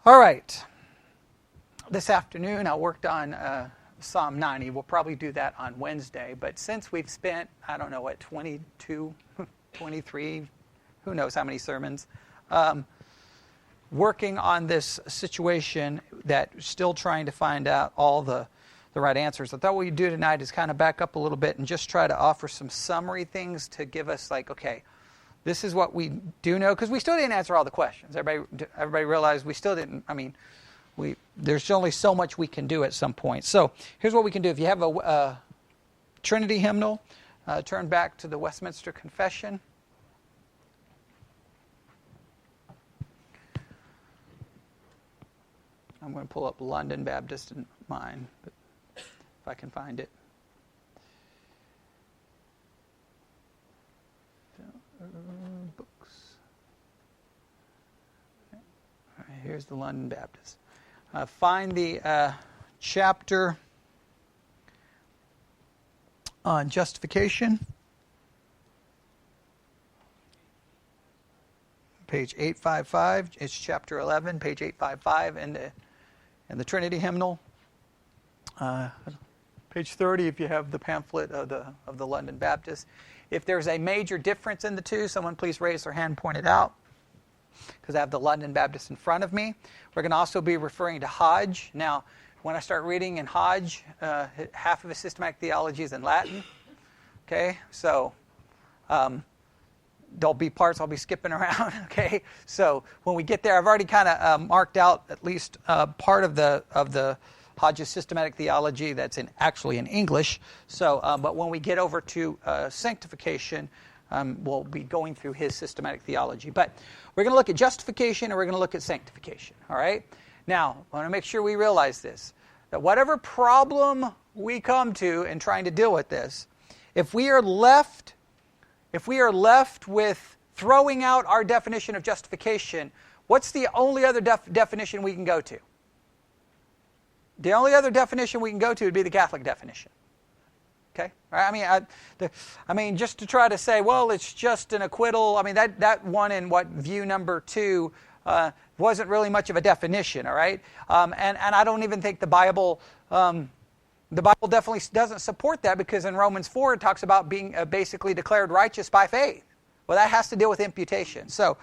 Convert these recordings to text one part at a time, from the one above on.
All right. This afternoon I worked on Psalm 90. We'll probably do that on Wednesday. But since we've spent, 22, 23, who knows how many sermons, working on this situation that still trying to find out all the right answers. I thought what we'd do tonight is kind of back up a little bit and just try to offer some summary things to give us okay, this is what we do know, because we still didn't answer all the questions. Everybody realized we still didn't, there's only so much we can do at some point. So here's what we can do. If you have a Trinity hymnal, turn back to the Westminster Confession. I'm going to pull up London Baptist in mine, but if I can find it. Books. All right, here's the London Baptist. Find the chapter on justification. Page 855. It's chapter 11, page 855, and the Trinity hymnal. Page 30, if you have the pamphlet of the London Baptist. If there's a major difference in the two, someone please raise their hand and point it out, because I have the London Baptist in front of me. We're going to also be referring to Hodge. Now, when I start reading in Hodge, half of his systematic theology is in Latin. Okay, so there'll be parts I'll be skipping around. Okay, so when we get there, I've already kind of marked out at least part of the Hodge's systematic theology that's actually in English. So, but when we get over to sanctification, we'll be going through his systematic theology. But we're going to look at justification and we're going to look at sanctification. All right. Now, I want to make sure we realize this: that whatever problem we come to in trying to deal with this, if we are left with throwing out our definition of justification, what's the only other definition we can go to? The only other definition we can go to would be the Catholic definition. Okay? I mean, just to try to say, well, it's just an acquittal. I mean, that one in view number 2 wasn't really much of a definition. All right? And I don't even think the Bible definitely doesn't support that, because in Romans 4 it talks about being basically declared righteous by faith. Well, that has to deal with imputation. So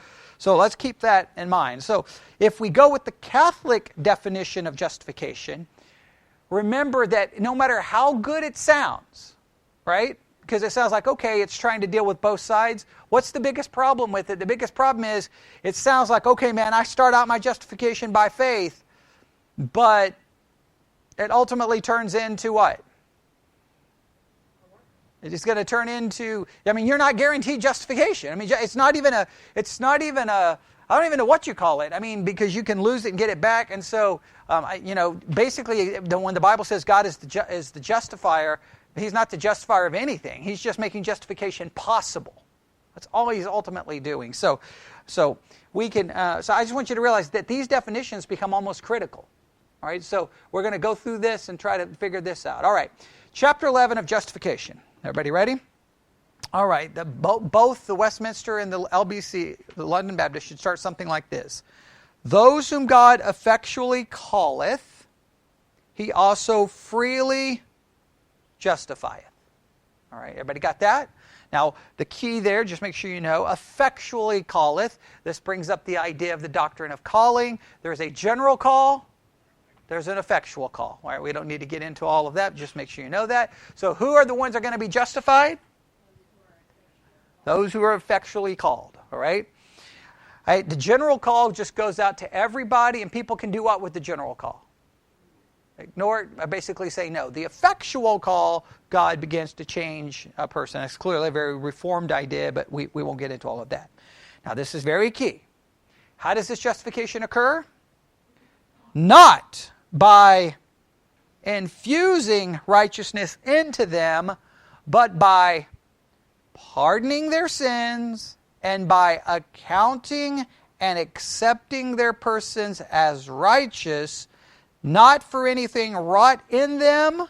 let's keep that in mind. So if we go with the Catholic definition of justification, remember that no matter how good it sounds, right? Because it sounds like, okay, it's trying to deal with both sides. What's the biggest problem with it? The biggest problem is it sounds like, okay, man, I start out my justification by faith, but it ultimately turns into what? It's going to turn into, you're not guaranteed justification. It's not even a, I don't even know what you call it. Because you can lose it and get it back. And so, basically, when the Bible says God is the justifier, he's not the justifier of anything. He's just making justification possible. That's all he's ultimately doing. So we can, so I just want you to realize that these definitions become almost critical. All right, so we're going to go through this and try to figure this out. All right, chapter 11 of justification. Everybody ready? All right, both the Westminster and the LBC, the London Baptist, should start something like this. Those whom God effectually calleth, he also freely justifieth. All right, everybody got that? Now, the key there, just make sure you know, effectually calleth. This brings up the idea of the doctrine of calling. There's a general call. There's an effectual call. All right, we don't need to get into all of that. Just make sure you know that. So who are the ones that are going to be justified? Those who are effectually called. All right? The general call just goes out to everybody, and people can do what with the general call? Ignore it. I basically say no. The effectual call, God begins to change a person. It's clearly a very reformed idea, but we won't get into all of that. Now, this is very key. How does this justification occur? Not by infusing righteousness into them, but by pardoning their sins and by accounting and accepting their persons as righteous, not for anything wrought in them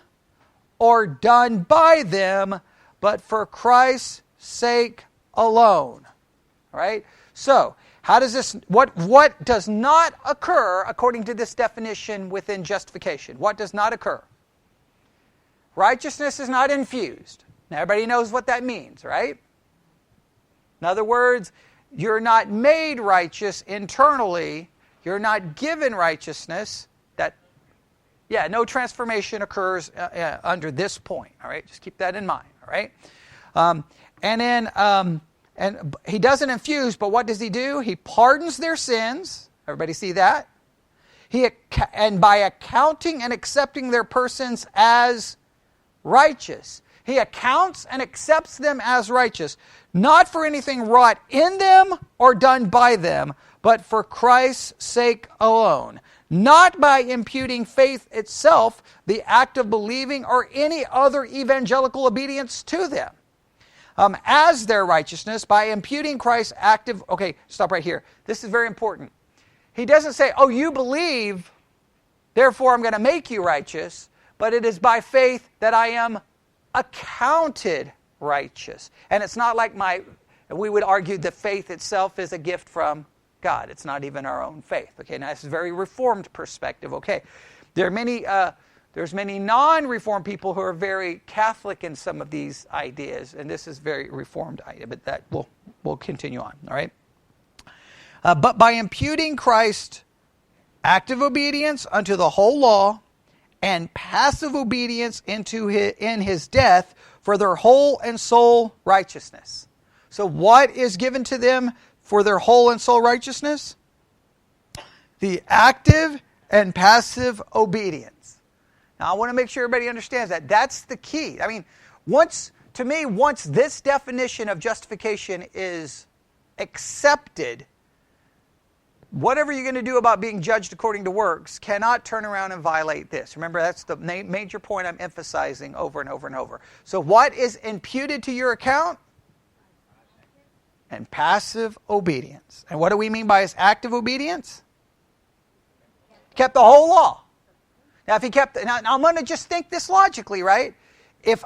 or done by them, but for Christ's sake alone. All right? So, How does this, what does not occur according to this definition within justification? What does not occur? Righteousness is not infused. Now everybody knows what that means, right? In other words, you're not made righteous internally. You're not given righteousness. No transformation occurs under this point. All right, just keep that in mind. All right, and he doesn't infuse, but what does he do? He pardons their sins. Everybody see that? And by accounting and accepting their persons as righteous. He accounts and accepts them as righteous, not for anything wrought in them or done by them, but for Christ's sake alone. Not by imputing faith itself, the act of believing, or any other evangelical obedience to them. As their righteousness, by imputing Christ's active... Okay, stop right here. This is very important. He doesn't say, oh, you believe, therefore I'm going to make you righteous, but it is by faith that I am accounted righteous. And it's not like we would argue that faith itself is a gift from God. It's not even our own faith. Okay, now this is a very Reformed perspective. Okay, there's many non-Reformed people who are very Catholic in some of these ideas, and this is very Reformed idea, but that we'll continue on. All right, but by imputing Christ's active obedience unto the whole law and passive obedience in his death for their whole and soul righteousness. So what is given to them for their whole and soul righteousness? The active and passive obedience. Now, I want to make sure everybody understands that. That's the key. I mean, once this definition of justification is accepted, whatever you're going to do about being judged according to works cannot turn around and violate this. Remember, that's the major point I'm emphasizing over and over and over. So what is imputed to your account? And passive obedience. And what do we mean by his active obedience? Kept the whole law. Now, if he kept... Now I'm going to just think this logically, right? If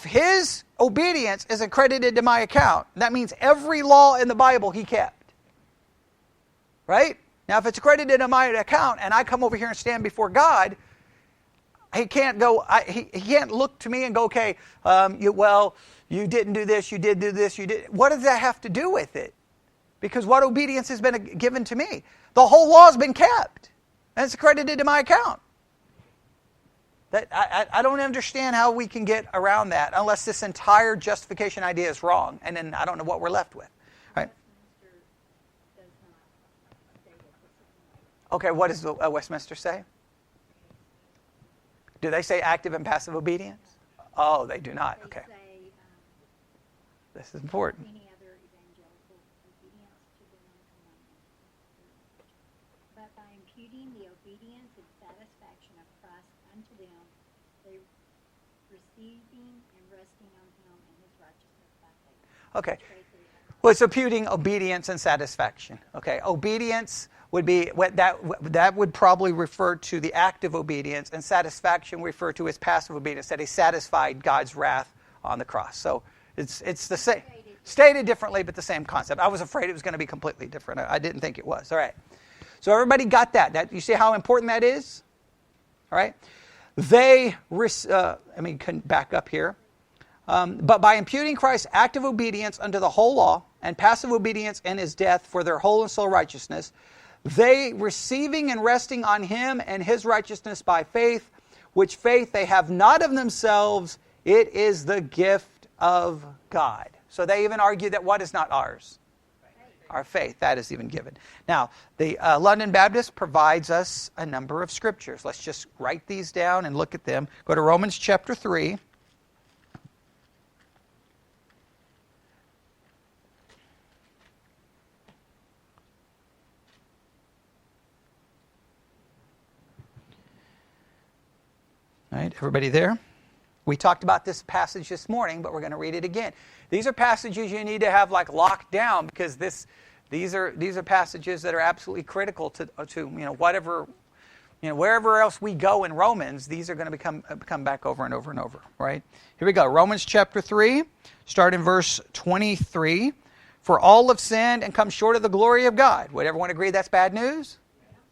his obedience is accredited to my account, that means every law in the Bible he kept. Right? Now, if it's accredited to my account and I come over here and stand before God, he can't go... He can't look to me and go, okay, you didn't do this, you did do this, you did... What does that have to do with it? Because what obedience has been given to me? The whole law has been kept. And it's accredited to my account. I don't understand how we can get around that unless this entire justification idea is wrong. And then I don't know what we're left with. Right? Okay, what does Westminster say? Do they say active and passive obedience? Oh, they do not. Okay. This is important. Any other evangelical obedience to the non-commandment. But by imputing the obedience and satisfaction of Christ unto them, they receiving and resting on him and his righteousness by faith. Okay. Well, it's imputing obedience and satisfaction. Okay. Obedience would be that would probably refer to the active obedience, and satisfaction refer to his passive obedience, that he satisfied God's wrath on the cross. So it's the same, stated differently, but the same concept. I was afraid it was going to be completely different. I didn't think it was. All right. So everybody got that. You see how important that is? All right. Can back up here. But by imputing Christ's active obedience unto the whole law and passive obedience in his death for their whole and soul righteousness, they receiving and resting on him and his righteousness by faith, which faith they have not of themselves, it is the gift of God. So they even argue that what is not ours? Our faith. That is even given. Now, the London Baptist provides us a number of scriptures. Let's just write these down and look at them. Go to Romans chapter 3. All right, everybody there? We talked about this passage this morning, but we're going to read it again. These are passages you need to have locked down, because these are passages that are absolutely critical to whatever, wherever else we go in Romans. These are going to come back over and over and over. Right? Here we go. Romans chapter 3, start in verse 23. For all have sinned and come short of the glory of God. Would everyone agree that's bad news?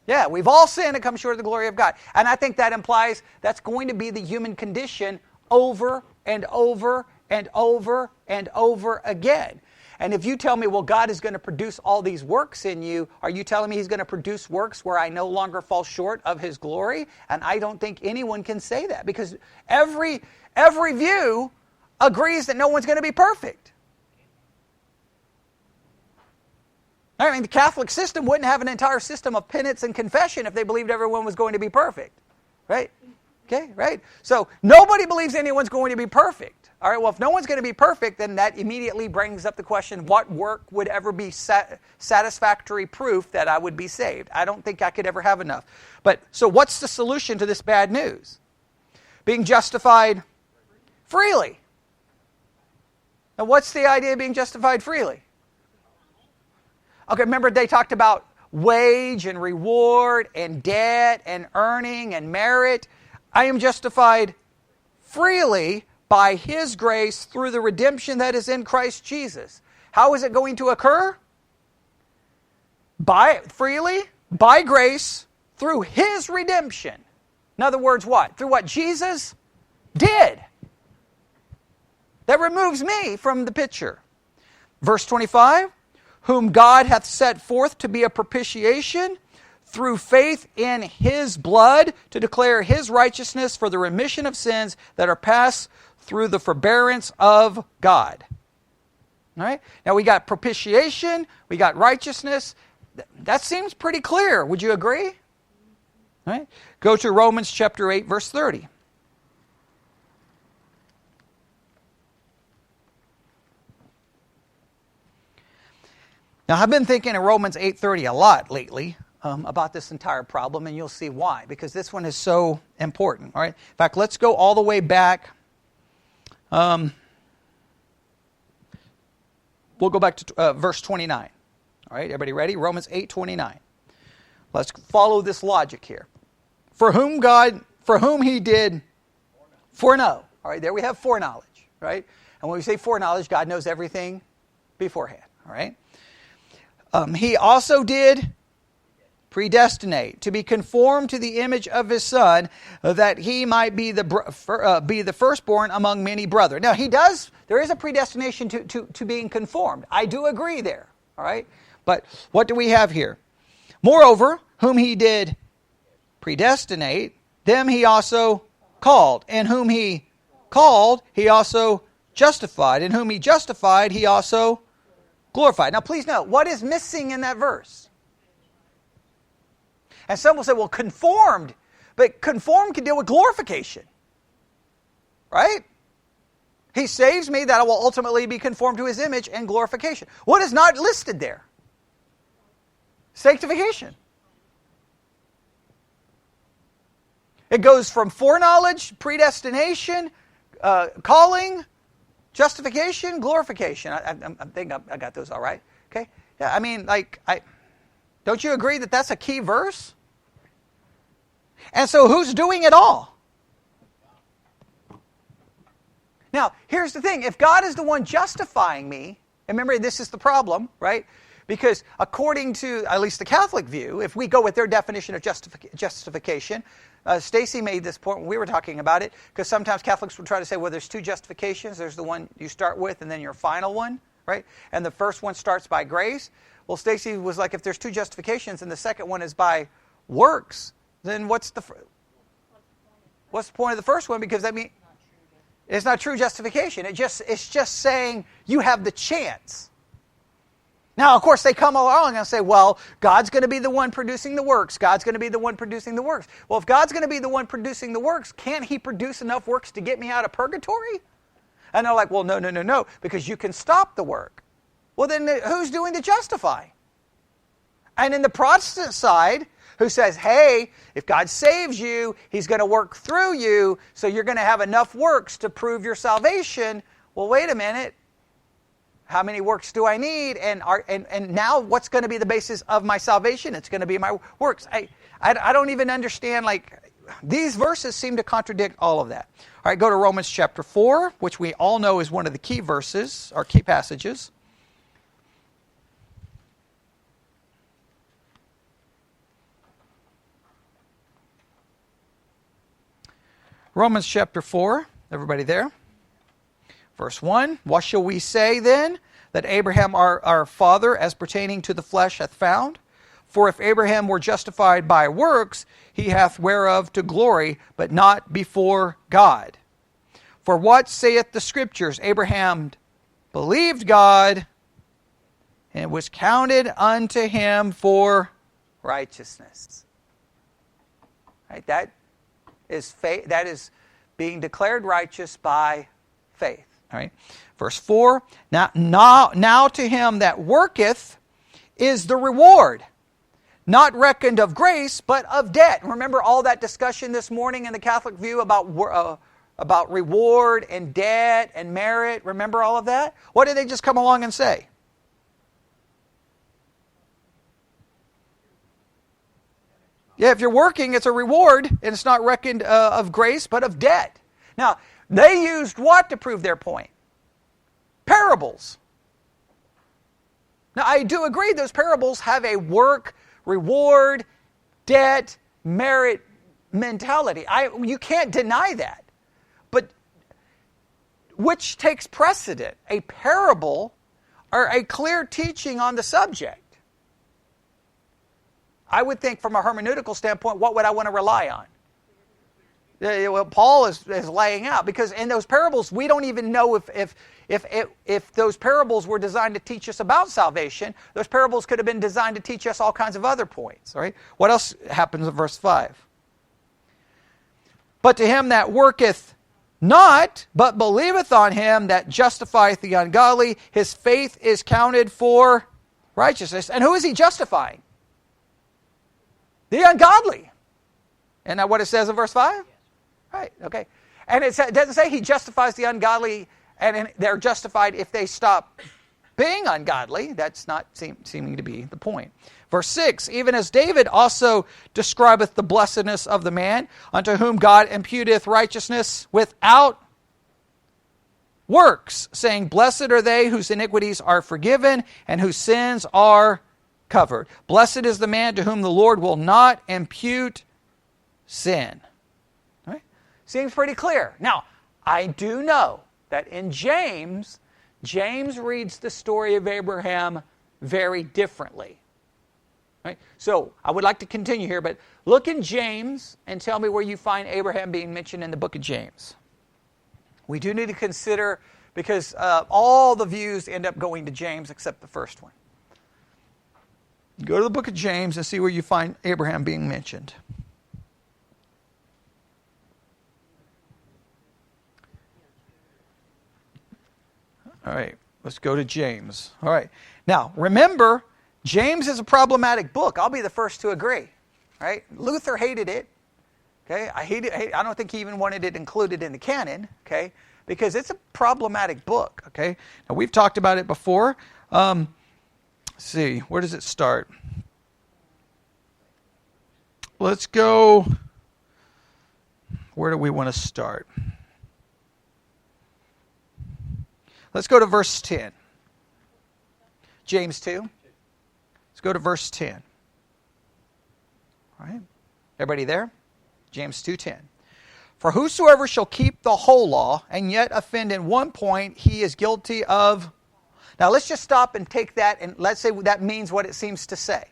Yeah, we've all sinned and come short of the glory of God. And I think that implies that's going to be the human condition over and over and over and over again. And if you tell me, well, God is going to produce all these works in you, are you telling me He's going to produce works where I no longer fall short of His glory? And I don't think anyone can say that, because every view agrees that no one's going to be perfect. I mean, the Catholic system wouldn't have an entire system of penance and confession if they believed everyone was going to be perfect. Right? Okay, right? So nobody believes anyone's going to be perfect. All right, well, if no one's going to be perfect, then that immediately brings up the question, what work would ever be satisfactory proof that I would be saved? I don't think I could ever have enough. But, so what's the solution to this bad news? Being justified freely. Now, what's the idea of being justified freely? Okay, remember they talked about wage and reward and debt and earning and merit. I am justified freely by His grace through the redemption that is in Christ Jesus. How is it going to occur? Freely, by grace, through His redemption. In other words, what? Through what Jesus did. That removes me from the picture. Verse 25, whom God hath set forth to be a propitiation through faith in His blood, to declare His righteousness for the remission of sins that are past through the forbearance of God. All right? Now we got propitiation, we got righteousness. That seems pretty clear. Would you agree? All right? Go to Romans chapter 8, verse 30. Now I've been thinking of Romans 8:30 a lot lately about this entire problem, and you'll see why, because this one is so important. All right? In fact, let's go all the way back. We'll go back to verse 29. All right, everybody ready? Romans 8:29. Let's follow this logic here. For whom He did foreknow. All right, there we have foreknowledge, right? And when we say foreknowledge, God knows everything beforehand. All right. He also did predestinate to be conformed to the image of His Son, that He might be the firstborn among many brethren. Now there is a predestination to being conformed. I do agree there. All right? But what do we have here? Moreover, whom He did predestinate, them He also called. And whom He called, He also justified. And whom He justified, He also glorified. Now please note, what is missing in that verse? And some will say, well, conformed. But conformed can deal with glorification. Right? He saves me that I will ultimately be conformed to His image and glorification. What is not listed there? Sanctification. It goes from foreknowledge, predestination, calling, justification, glorification. I think I got those all right. Okay? Yeah, I mean, don't you agree that that's a key verse? And so who's doing it all? Now, here's the thing. If God is the one justifying me, and remember, this is the problem, right? Because according to at least the Catholic view, if we go with their definition of justification, Stacy made this point when we were talking about it, because sometimes Catholics will try to say, well, there's two justifications. There's the one you start with and then your final one, right? And the first one starts by grace. Well, Stacy was like, if there's two justifications and the second one is by works, then what's the point of the first one? Because that means it's not true justification. It's just saying you have the chance. Now, of course, they come along and say, well, God's going to be the one producing the works. God's going to be the one producing the works. Well, if God's going to be the one producing the works, can't He produce enough works to get me out of purgatory? And they're like, well, no, because you can stop the work. Well, then who's doing the justifying? And in the Protestant side, who says, hey, if God saves you, He's going to work through you, so you're going to have enough works to prove your salvation. Well, wait a minute. How many works do I need? And now what's going to be the basis of my salvation? It's going to be my works. I don't even understand, these verses seem to contradict all of that. All right, go to Romans chapter 4, which we all know is one of the key verses, or key passages. Romans chapter 4. Everybody there? Verse 1. What shall we say then? That Abraham our father, as pertaining to the flesh, hath found? For if Abraham were justified by works, he hath whereof to glory, but not before God. For what saith the Scriptures? Abraham believed God, and it was counted unto him for righteousness. Right? That is faith. That is being declared righteous by faith. All right. Verse 4. Now to him that worketh is the reward, not reckoned of grace, but of debt. Remember all that discussion this morning in the Catholic view about reward and debt and merit? Remember all of that? What did they just come along and say? Yeah, if you're working, it's a reward, and it's not reckoned of grace, but of debt. Now, they used what to prove their point? Parables. Now, I do agree those parables have a work, reward, debt, merit mentality. You can't deny that. But which takes precedent? A parable or a clear teaching on the subject? I would think from a hermeneutical standpoint, what would I want to rely on? Well, Paul is laying out, because in those parables, we don't even know if those parables were designed to teach us about salvation. Those parables could have been designed to teach us all kinds of other points. All right? What else happens in verse 5? But to him that worketh not, but believeth on him that justifieth the ungodly, his faith is counted for righteousness. And who is he justifying? The ungodly. Isn't that what it says in verse 5? Right, okay. And it doesn't say he justifies the ungodly and they're justified if they stop being ungodly. That's not seeming to be the point. Verse 6, even as David also describeth the blessedness of the man, unto whom God imputeth righteousness without works, saying, blessed are they whose iniquities are forgiven and whose sins are covered. Blessed is the man to whom the Lord will not impute sin. Right? Seems pretty clear. Now, I do know that in James reads the story of Abraham very differently. Right? So, I would like to continue here, but look in James and tell me where you find Abraham being mentioned in the book of James. We do need to consider, because all the views end up going to James except the first one. Go to the book of James and see where you find Abraham being mentioned. All right, let's go to James. All right. Now, remember, James is a problematic book. I'll be the first to agree. Right? Luther hated it. Okay? I don't think he even wanted it included in the canon, okay? Because it's a problematic book, okay? Now, we've talked about it before. Let's see, where does it start? Let's go, where do we want to start? Let's go to verse 10. James 2. Let's go to verse 10. All right. Everybody there? James 2:10. For whosoever shall keep the whole law and yet offend in one point, he is guilty of... Now let's just stop and take that, and let's say that means what it seems to say.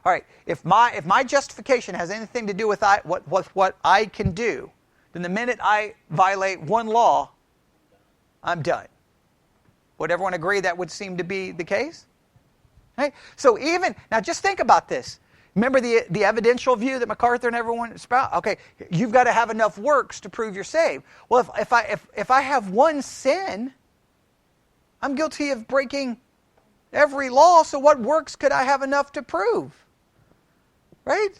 All right, if my justification has anything to do with what I can do, then the minute I violate one law, I'm done. Would everyone agree that would seem to be the case? Right? So now just think about this. Remember the evidential view that MacArthur and everyone espoused? Okay, you've got to have enough works to prove you're saved. Well, if I have one sin, I'm guilty of breaking every law, so what works could I have enough to prove? Right?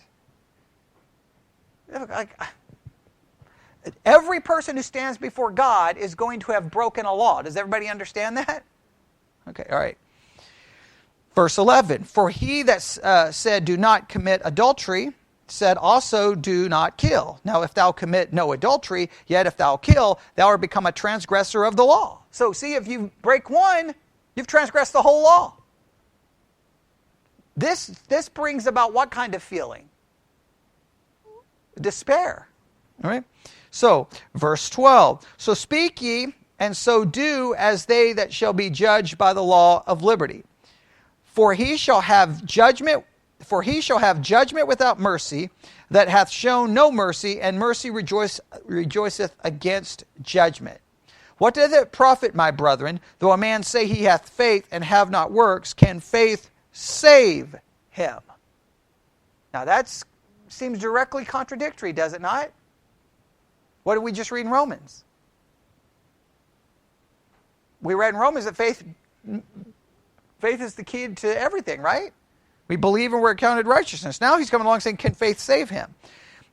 Every person who stands before God is going to have broken a law. Does everybody understand that? Okay, all right. Verse 11, for he that said, do not commit adultery, said also, do not kill. Now, if thou commit no adultery, yet if thou kill, thou art become a transgressor of the law. So, see, if you break one, you've transgressed the whole law. This brings about what kind of feeling? Despair. All right. So, verse 12. So speak ye, and so do as they that shall be judged by the law of liberty. For he shall have judgment without mercy, that hath shown no mercy, and mercy rejoiceth against judgment. What doth it profit, my brethren, though a man say he hath faith and have not works? Can faith save him? Now that seems directly contradictory, does it not? What did we just read in Romans? We read in Romans that faith is the key to everything, right? We believe and we're accounted righteousness. Now he's coming along saying, can faith save him?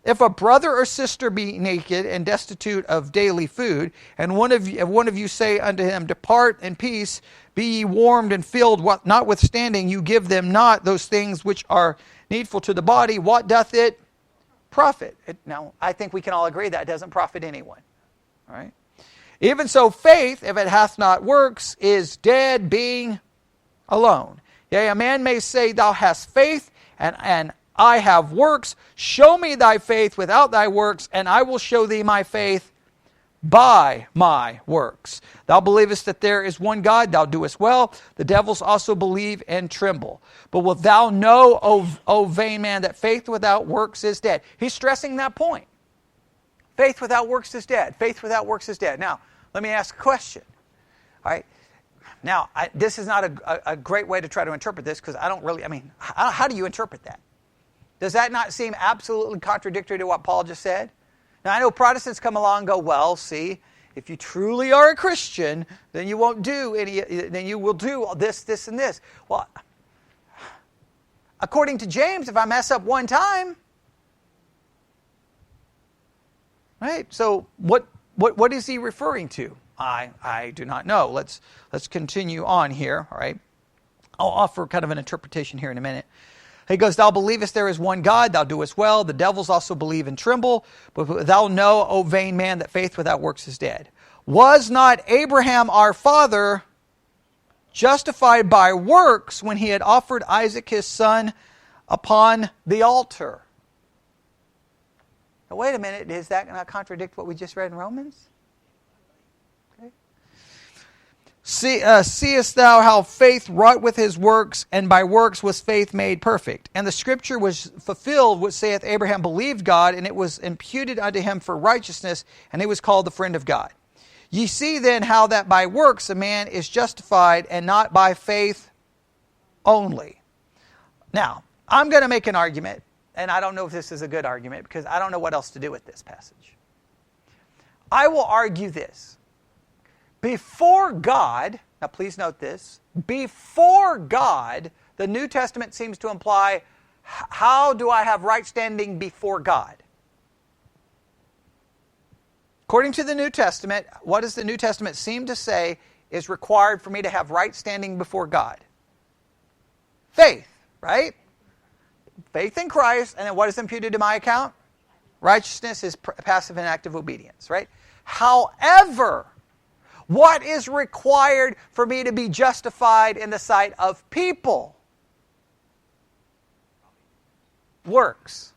If a brother or sister be naked and destitute of daily food, and one of you say unto him, depart in peace, be ye warmed and filled, notwithstanding you give them not those things which are needful to the body, what doth it profit? Now, I think we can all agree that doesn't profit anyone. All right? Even so, faith, if it hath not works, is dead, being alone. Yea, a man may say, thou hast faith, and I have works. Show me thy faith without thy works, and I will show thee my faith by my works. Thou believest that there is one God, thou doest well. The devils also believe and tremble. But wilt thou know, O vain man, that faith without works is dead? He's stressing that point. Faith without works is dead. Faith without works is dead. Now, let me ask a question. All right. Now, this is not a great way to try to interpret this, because how do you interpret that? Does that not seem absolutely contradictory to what Paul just said? Now, I know Protestants come along and go, well, see, if you truly are a Christian, then you won't do then you will do this, this, and this. Well, according to James, if I mess up one time, right? So what is he referring to? I do not know. Let's continue on here, all right? I'll offer kind of an interpretation here in a minute. He goes, thou believest there is one God, thou doest well. The devils also believe and tremble. But thou know, O vain man, that faith without works is dead. Was not Abraham our father justified by works when he had offered Isaac his son upon the altar? Now, wait a minute. Does that not contradict what we just read in Romans? Seest thou how faith wrought with his works, and by works was faith made perfect? And the scripture was fulfilled, which saith, Abraham believed God, and it was imputed unto him for righteousness, and he was called the friend of God. Ye see then how that by works a man is justified, and not by faith only. Now, I'm going to make an argument, and I don't know if this is a good argument, because I don't know what else to do with this passage. I will argue this. Before God, now please note this, before God, the New Testament seems to imply, how do I have right standing before God? According to the New Testament, what does the New Testament seem to say is required for me to have right standing before God? Faith, right? Faith in Christ, and then what is imputed to my account? Righteousness is passive and active obedience, right? However, what is required for me to be justified in the sight of people? Works.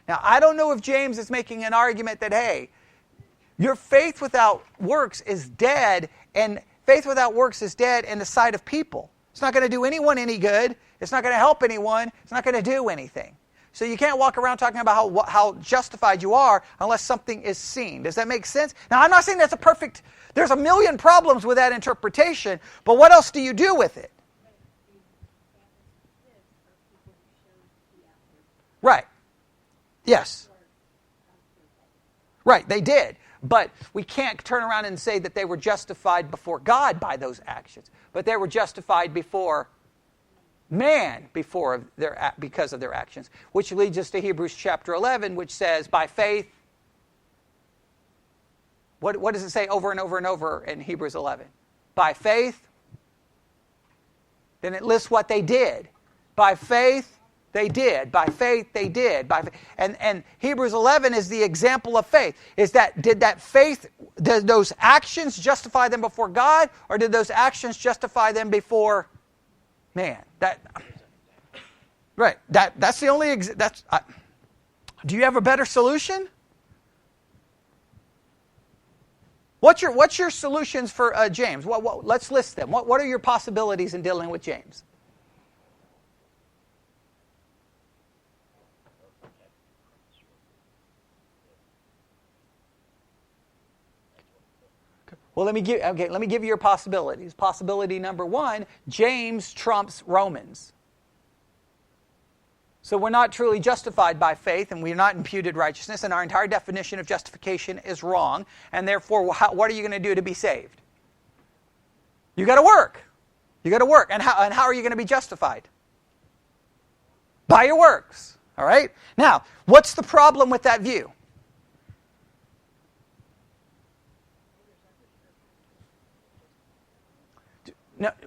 Now, I don't know if James is making an argument that, hey, your faith without works is dead, and faith without works is dead in the sight of people. It's not going to do anyone any good. It's not going to help anyone. It's not going to do anything. So you can't walk around talking about how justified you are unless something is seen. Does that make sense? Now, I'm not saying that's a perfect... There's a million problems with that interpretation, but what else do you do with it? Right. Yes. Right, they did. But we can't turn around and say that they were justified before God by those actions. But they were justified before man because of their actions. Which leads us to Hebrews chapter 11, which says, by faith... What does it say over and over and over in Hebrews 11? By faith. Then it lists what they did. By faith, they did. By faith, they did. And Hebrews 11 is the example of faith. Did those actions justify them before God, or did those actions justify them before man? Right. That's the only. Do you have a better solution? What's your solutions for James? Let's list them. What are your possibilities in dealing with James? Well, let me give you your possibilities. Possibility number one: James trumps Romans. So we're not truly justified by faith, and we're not imputed righteousness, and our entire definition of justification is wrong, and therefore, what are you going to do to be saved? You got to work. You got to work. And how are you going to be justified? By your works. All right? Now, what's the problem with that view?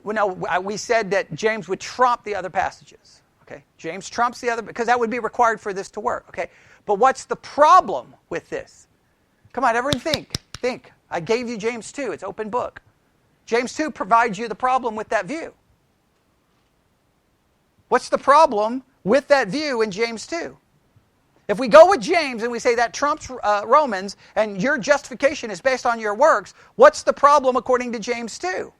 No, we said that James would trump the other passages. Okay, James trumps the other, because that would be required for this to work. Okay, but what's the problem with this? Come on, everyone think. I gave you James 2. It's open book. James 2 provides you the problem with that view. What's the problem with that view in James 2? If we go with James and we say that trumps Romans and your justification is based on your works, what's the problem according to James 2?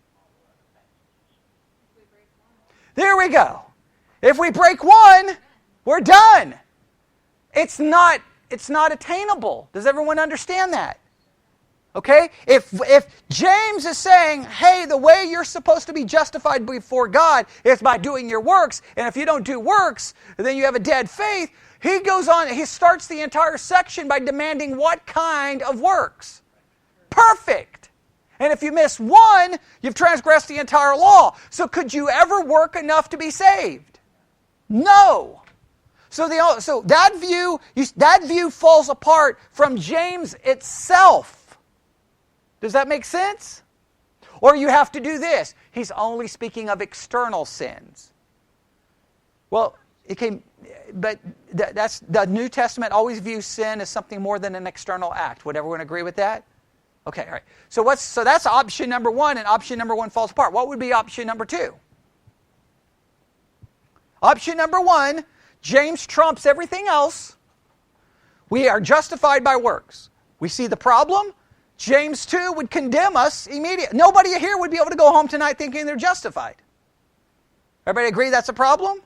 There we go. If we break one, we're done. It's not attainable. Does everyone understand that? Okay? If James is saying, hey, the way you're supposed to be justified before God is by doing your works, and if you don't do works, then you have a dead faith, he goes on, he starts the entire section by demanding what kind of works? Perfect. And if you miss one, you've transgressed the entire law. So could you ever work enough to be saved? No. So that view falls apart from James itself. Does that make sense? Or you have to do this. He's only speaking of external sins. Well, that's the New Testament always views sin as something more than an external act. Would everyone agree with that? Okay, all right. So that's option number one, and option number one falls apart. What would be option number two? Option number one, James trumps everything else. We are justified by works. We see the problem. James 2 would condemn us immediately. Nobody here would be able to go home tonight thinking they're justified. Everybody agree that's a problem?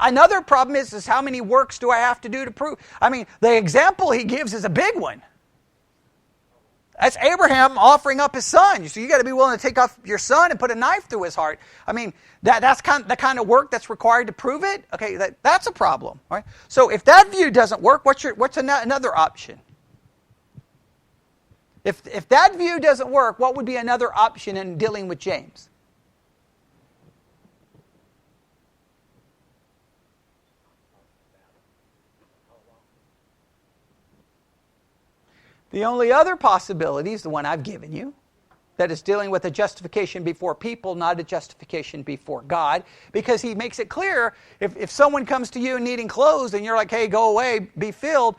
Another problem is how many works do I have to do to prove? I mean, the example he gives is a big one. That's Abraham offering up his son. So you got to be willing to take off your son and put a knife through his heart. I mean, that's the kind of work that's required to prove it. Okay, that's a problem. Right? So if that view doesn't work, what's another option? If that view doesn't work, what would be another option in dealing with James? The only other possibility is the one I've given you, that is dealing with a justification before people, not a justification before God, because he makes it clear, if someone comes to you needing clothes and you're like, hey, go away, be filled,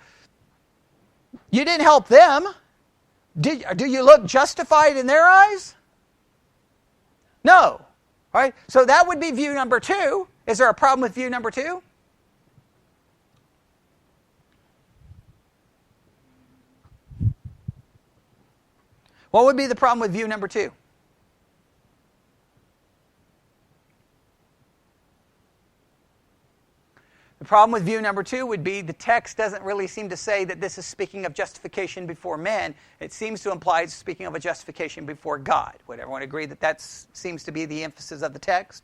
you didn't help them. Do you look justified in their eyes? No. Right? So that would be view number two. Is there a problem with view number two? What would be the problem with view number two? The problem with view number two would be the text doesn't really seem to say that this is speaking of justification before men. It seems to imply it's speaking of a justification before God. Would everyone agree that seems to be the emphasis of the text?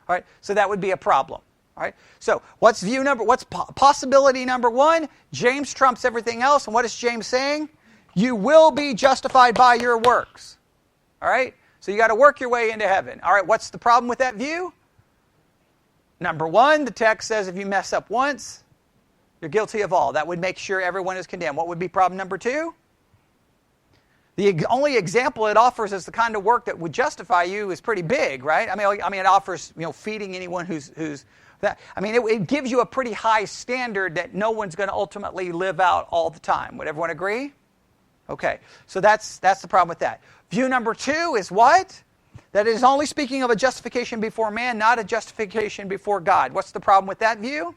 All right, so that would be a problem. All right, so what's possibility number one? James trumps everything else, and what is James saying? You will be justified by your works. All right? So you got to work your way into heaven. All right, what's the problem with that view? Number one, the text says if you mess up once, you're guilty of all. That would make sure everyone is condemned. What would be problem number two? The only example it offers is the kind of work that would justify you is pretty big, right? I mean, it offers, feeding anyone who's that. I mean, it gives you a pretty high standard that no one's going to ultimately live out all the time. Would everyone agree? Okay, so that's the problem with that. View number two is what? That it is only speaking of a justification before man, not a justification before God. What's the problem with that view?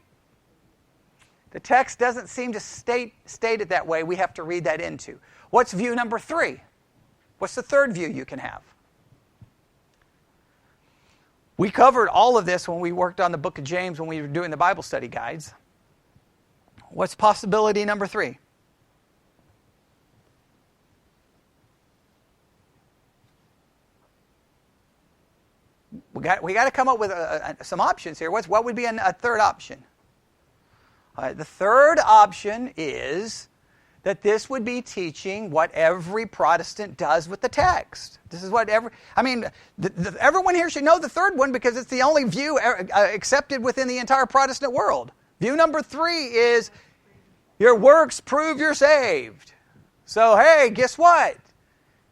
The text doesn't seem to state it that way. We have to read that into. What's view number 3? What's the third view you can have? We covered all of this when we worked on the book of James when we were doing the Bible study guides. What's possibility number 3? We got to come up with some options here. What would be a third option? The third option is that this would be teaching what every Protestant does with the text. This is what everyone here should know the third one because it's the only view accepted within the entire Protestant world. View number 3 is your works prove you're saved. So, hey, guess what?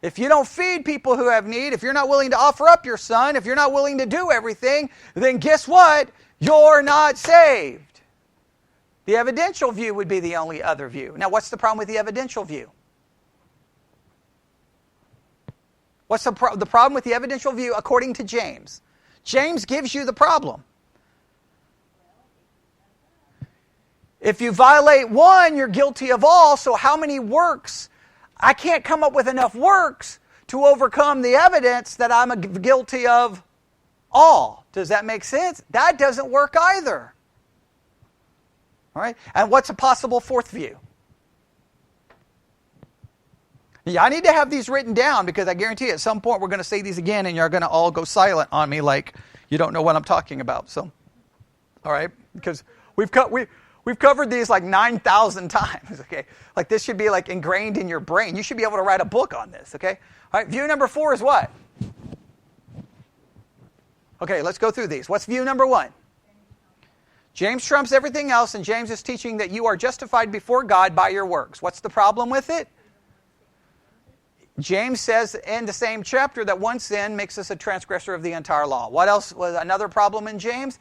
If you don't feed people who have need, if you're not willing to offer up your son, if you're not willing to do everything, then guess what? You're not saved. The evidential view would be the only other view. Now, what's the problem with the evidential view? What's the problem with the evidential view according to James? James gives you the problem. If you violate one, you're guilty of all. So how many works? I can't come up with enough works to overcome the evidence that I'm guilty of all. Does that make sense? That doesn't work either. All right? And what's a possible fourth view? Yeah, I need to have these written down because I guarantee at some point we're going to say these again and you're going to all go silent on me like you don't know what I'm talking about. So, all right? Because we've covered these like 9,000 times, okay? Like this should be like ingrained in your brain. You should be able to write a book on this, okay? All right, view number 4 is what? Okay, let's go through these. What's view number 1? James trumps everything else, and James is teaching that you are justified before God by your works. What's the problem with it? James says in the same chapter that one sin makes us a transgressor of the entire law. What else was another problem in James?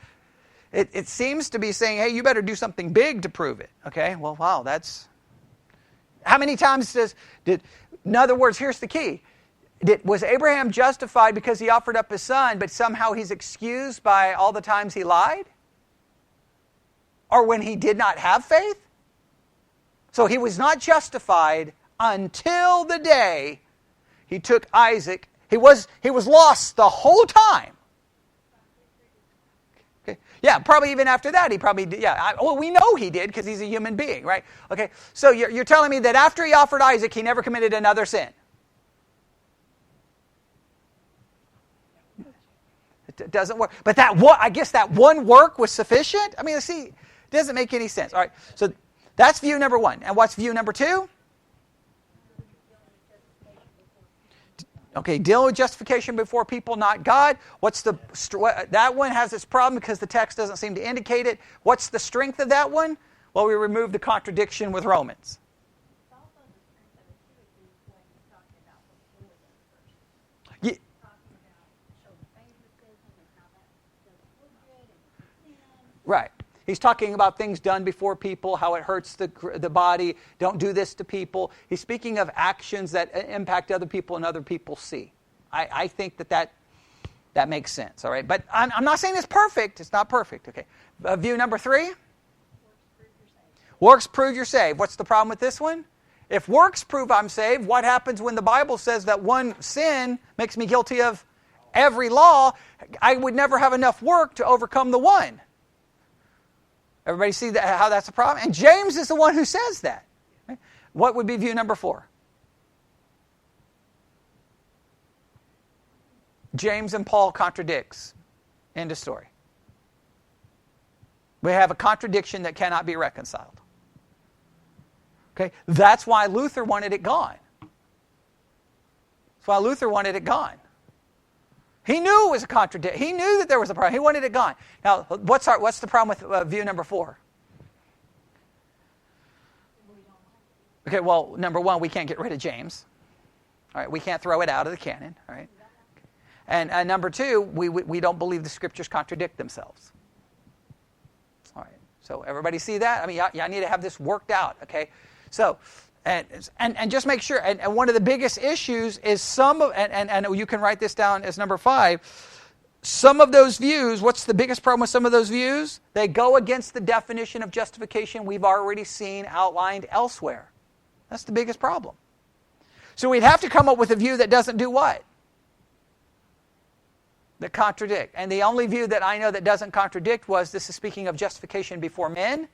It seems to be saying, hey, you better do something big to prove it. Okay, well, wow, that's... How many times in other words, here's the key. Was Abraham justified because he offered up his son, but somehow he's excused by all the times he lied? Or when he did not have faith? So he was not justified until the day he took Isaac. He was lost the whole time. Okay. Yeah, probably even after that he probably did. Yeah, well, we know he did because he's a human being, right? Okay, so you're telling me that after he offered Isaac, he never committed another sin? It doesn't work. But I guess that one work was sufficient? I mean, see, it doesn't make any sense. All right, so that's view number 1. And what's view number 2? Okay, dealing with justification before people, not God. That one has its problem because the text doesn't seem to indicate it. What's the strength of that one? Well, we remove the contradiction with Romans. Yeah. Right. He's talking about things done before people, how it hurts the body. Don't do this to people. He's speaking of actions that impact other people and other people see. I think that makes sense, all right? But I'm not saying it's perfect. It's not perfect, okay? View number 3? Works prove you're saved. What's the problem with this one? If works prove I'm saved, what happens when the Bible says that one sin makes me guilty of every law? I would never have enough work to overcome the one. Everybody see how that's a problem? And James is the one who says that. Okay? What would be view number 4? James and Paul contradicts. End of story. We have a contradiction that cannot be reconciled. Okay? That's why Luther wanted it gone. That's why Luther wanted it gone. He knew it was a contradiction. He knew that there was a problem. He wanted it gone. Now, what's the problem with view number 4? Okay, well, number 1, we can't get rid of James. All right, we can't throw it out of the canon. All right, and number 2, we don't believe the scriptures contradict themselves. All right, so everybody see that? I mean, I need to have this worked out. Okay, so. And just make sure, and one of the biggest issues is and you can write this down as number 5, some of those views, what's the biggest problem with some of those views? They go against the definition of justification we've already seen outlined elsewhere. That's the biggest problem. So we'd have to come up with a view that doesn't do what? That contradict. And the only view that I know that doesn't contradict was this is speaking of justification before men,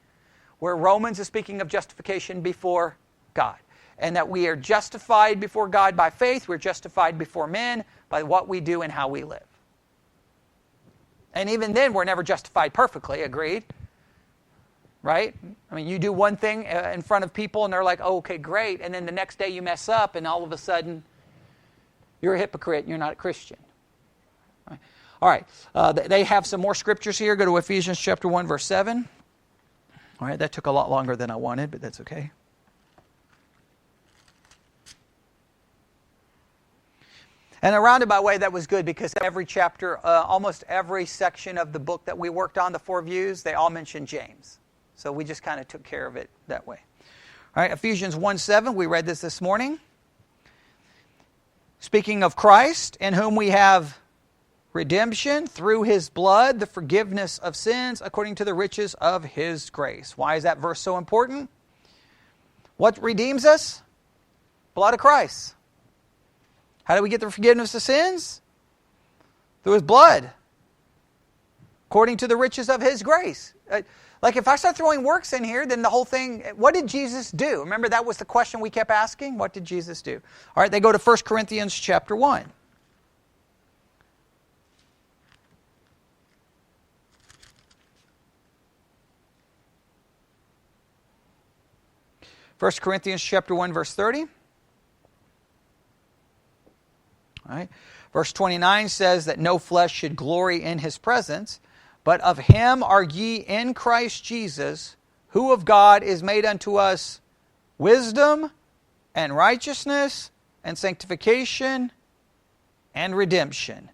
where Romans is speaking of justification before God. And that we are justified before God by faith, we're justified before men by what we do and how we live. And even then, we're never justified perfectly, agreed? Right? I mean, you do one thing in front of people and they're like, oh, okay, great. And then the next day you mess up and all of a sudden you're a hypocrite and you're not a Christian. All right. They have some more scriptures here. Go to Ephesians chapter 1, verse 7. All right, that took a lot longer than I wanted, but that's okay. And a roundabout way, that was good because every chapter, almost every section of the book that we worked on, the 4 views, they all mentioned James. So we just kind of took care of it that way. All right, Ephesians 1:7, we read this morning. Speaking of Christ, in whom we have redemption through his blood, the forgiveness of sins according to the riches of his grace. Why is that verse so important? What redeems us? Blood of Christ. How do we get the forgiveness of sins? Through his blood. According to the riches of his grace. Like if I start throwing works in here, then the whole thing, what did Jesus do? Remember that was the question we kept asking? What did Jesus do? All right, they go to 1 Corinthians chapter 1. First Corinthians chapter 1, verse 30. All right. Verse 29 says that no flesh should glory in his presence, but of him are ye in Christ Jesus, who of God is made unto us wisdom and righteousness and sanctification and redemption.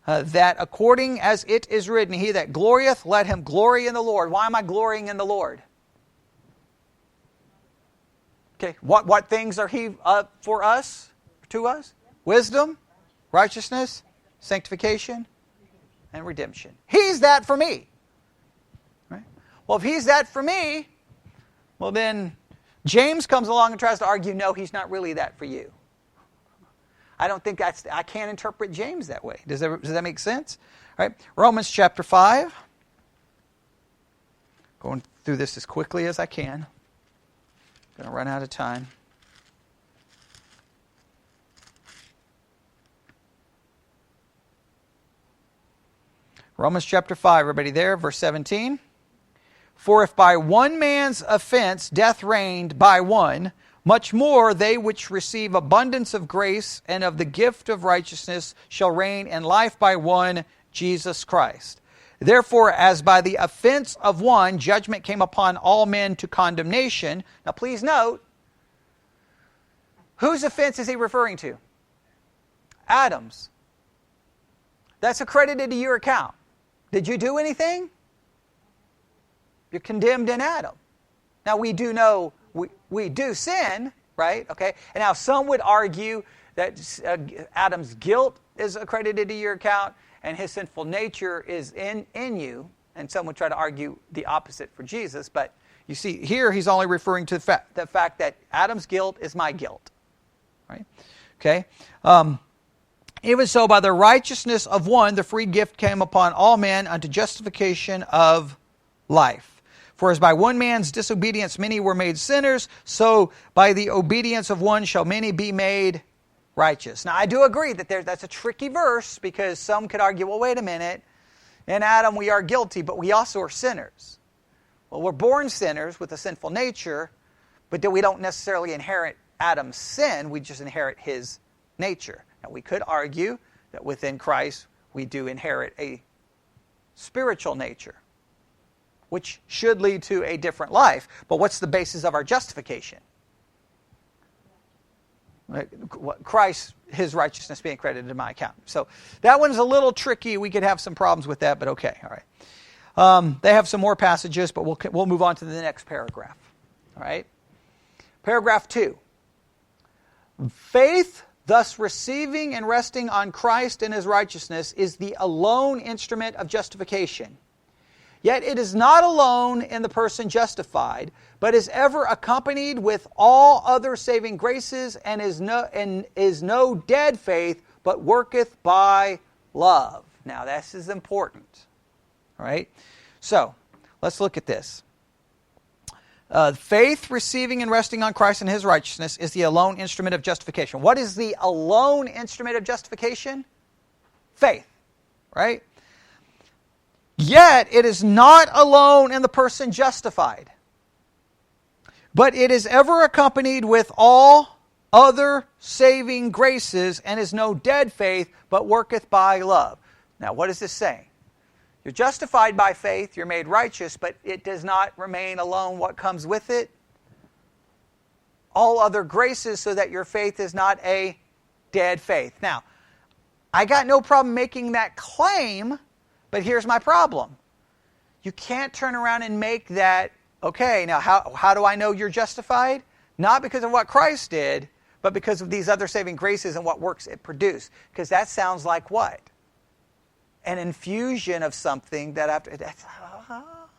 That according as it is written, he that glorieth, let him glory in the Lord. Why am I glorying in the Lord? Okay, what things are he for us, to us? Wisdom, righteousness, sanctification, and redemption. He's that for me. Right? Well, if he's that for me, well then James comes along and tries to argue, no, he's not really that for you. I don't think I can't interpret James that way. Does that make sense? All right, Romans chapter 5. Going through this as quickly as I can. Going to run out of time. Romans chapter 5, everybody there, verse 17. For if by one man's offense death reigned by one, much more they which receive abundance of grace and of the gift of righteousness shall reign in life by one, Jesus Christ. Therefore, as by the offense of one, judgment came upon all men to condemnation. Now please note, whose offense is he referring to? Adam's. That's accredited to your account. Did you do anything? You're condemned in Adam. Now we do know we do sin, right? Okay. And now some would argue that Adam's guilt is accredited to your account and his sinful nature is in you. And some would try to argue the opposite for Jesus. But you see, here he's only referring to the fact that Adam's guilt is my guilt. Right? Okay. Even so, by the righteousness of one, the free gift came upon all men unto justification of life. For as by one man's disobedience many were made sinners, so by the obedience of one shall many be made righteous. Now, I do agree that that's a tricky verse because some could argue, well, wait a minute. In Adam we are guilty, but we also are sinners. Well, we're born sinners with a sinful nature, but we don't necessarily inherit Adam's sin. We just inherit his nature. Now, we could argue that within Christ we do inherit a spiritual nature, which should lead to a different life. But what's the basis of our justification? Christ, his righteousness being credited to my account. So that one's a little tricky. We could have some problems with that, but okay. All right. They have some more passages, but we'll move on to the next paragraph. All right. Paragraph 2. Faith Thus, receiving and resting on Christ and His righteousness is the alone instrument of justification. Yet it is not alone in the person justified, but is ever accompanied with all other saving graces, and is no dead faith, but worketh by love. Now, this is important. All right? So, let's look at this. Faith, receiving and resting on Christ and His righteousness is the alone instrument of justification. What is the alone instrument of justification? Faith. Right? Yet, it is not alone in the person justified, but it is ever accompanied with all other saving graces, and is no dead faith, but worketh by love. Now, what is this saying? You're justified by faith, you're made righteous, but it does not remain alone. What comes with it? All other graces, so that your faith is not a dead faith. Now, I got no problem making that claim, but here's my problem. You can't turn around and make that, okay, now how do I know you're justified? Not because of what Christ did, but because of these other saving graces and what works it produced. Because that sounds like what? An infusion of something that after...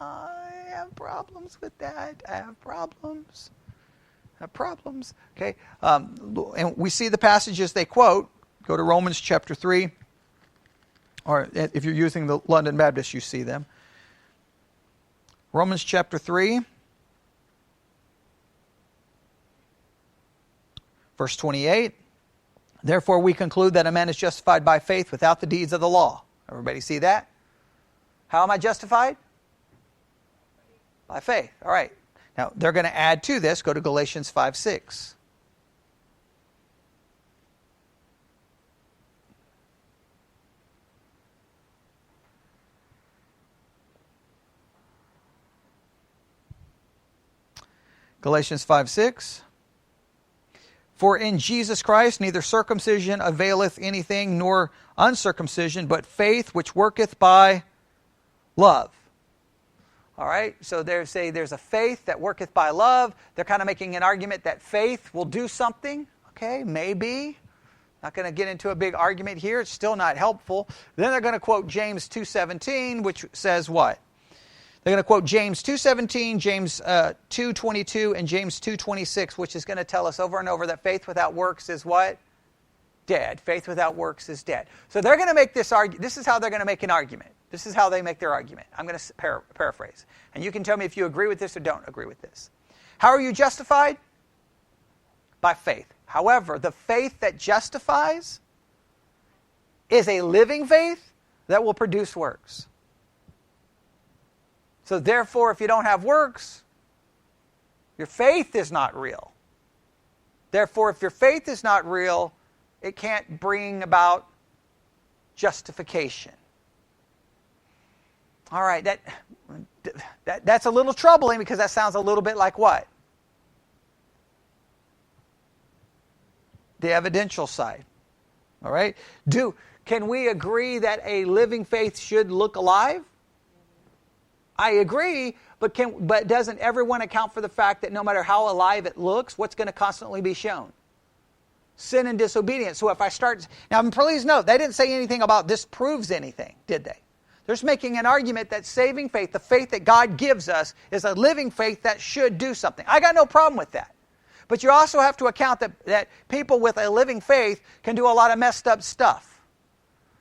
I have problems with that. I have problems. Okay? And we see the passages they quote. Go to Romans chapter 3. Or if you're using the London Baptist, you see them. Romans chapter 3. Verse 28. Therefore we conclude that a man is justified by faith without the deeds of the law. Everybody see that? How am I justified? By faith. All right. Now, they're going to add to this. Go to Galatians 5:6. Galatians 5:6. For in Jesus Christ neither circumcision availeth anything, nor uncircumcision, but faith which worketh by love. All right, so they say there's a faith that worketh by love. They're kind of making an argument that faith will do something. Okay, maybe. Not going to get into a big argument here. It's still not helpful. Then they're going to quote James 2:17, which says what? They're going to quote James 2:17, James 2:22, and James 2:26, which is going to tell us over and over that faith without works is what? Dead. Faith without works is dead. So they're going to make this argument. This is how they're going to make an argument. This is how they make their argument. I'm going to paraphrase. And you can tell me if you agree with this or don't agree with this. How are you justified? By faith. However, the faith that justifies is a living faith that will produce works. So therefore, if you don't have works, your faith is not real. Therefore, if your faith is not real, it can't bring about justification. All right, that's a little troubling because that sounds a little bit like what? The evidential side. All right? Can we agree that a living faith should look alive? I agree, but doesn't everyone account for the fact that no matter how alive it looks, what's going to constantly be shown? Sin and disobedience. So if I start... Now, please note, they didn't say anything about this proves anything, did they? They're just making an argument that saving faith, the faith that God gives us, is a living faith that should do something. I got no problem with that. But you also have to account that people with a living faith can do a lot of messed up stuff.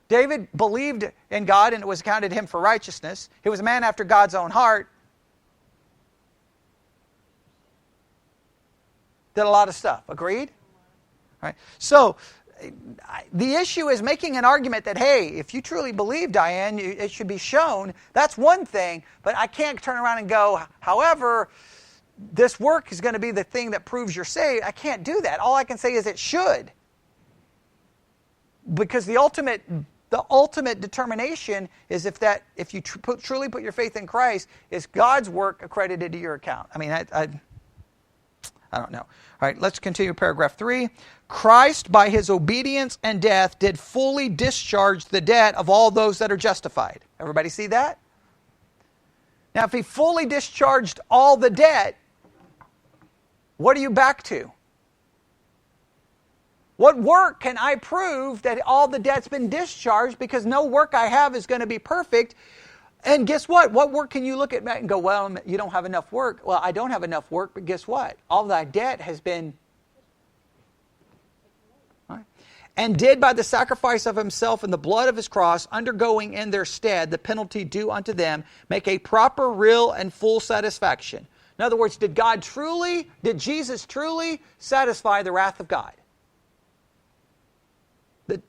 David believed in God and it was accounted to him for righteousness. He was a man after God's own heart. Did a lot of stuff. Agreed? All right. So the issue is making an argument that, hey, if you truly believe, Diane, it should be shown. That's one thing, but I can't turn around and go, however, this work is going to be the thing that proves you're saved. I can't do that. All I can say is it should. Because the ultimate determination is if you truly put your faith in Christ, is God's work accredited to your account. I mean, I don't know. All right, let's continue paragraph 3. Christ, by his obedience and death, did fully discharge the debt of all those that are justified. Everybody see that? Now, if he fully discharged all the debt, what are you back to? What work can I prove that all the debt's been discharged? Because no work I have is going to be perfect. And guess what? What work can you look at and go, well, you don't have enough work? Well, I don't have enough work, but guess what? All thy debt has been... Right? And did by the sacrifice of himself and the blood of his cross, undergoing in their stead the penalty due unto them, make a proper, real, and full satisfaction. In other words, did Jesus truly satisfy the wrath of God?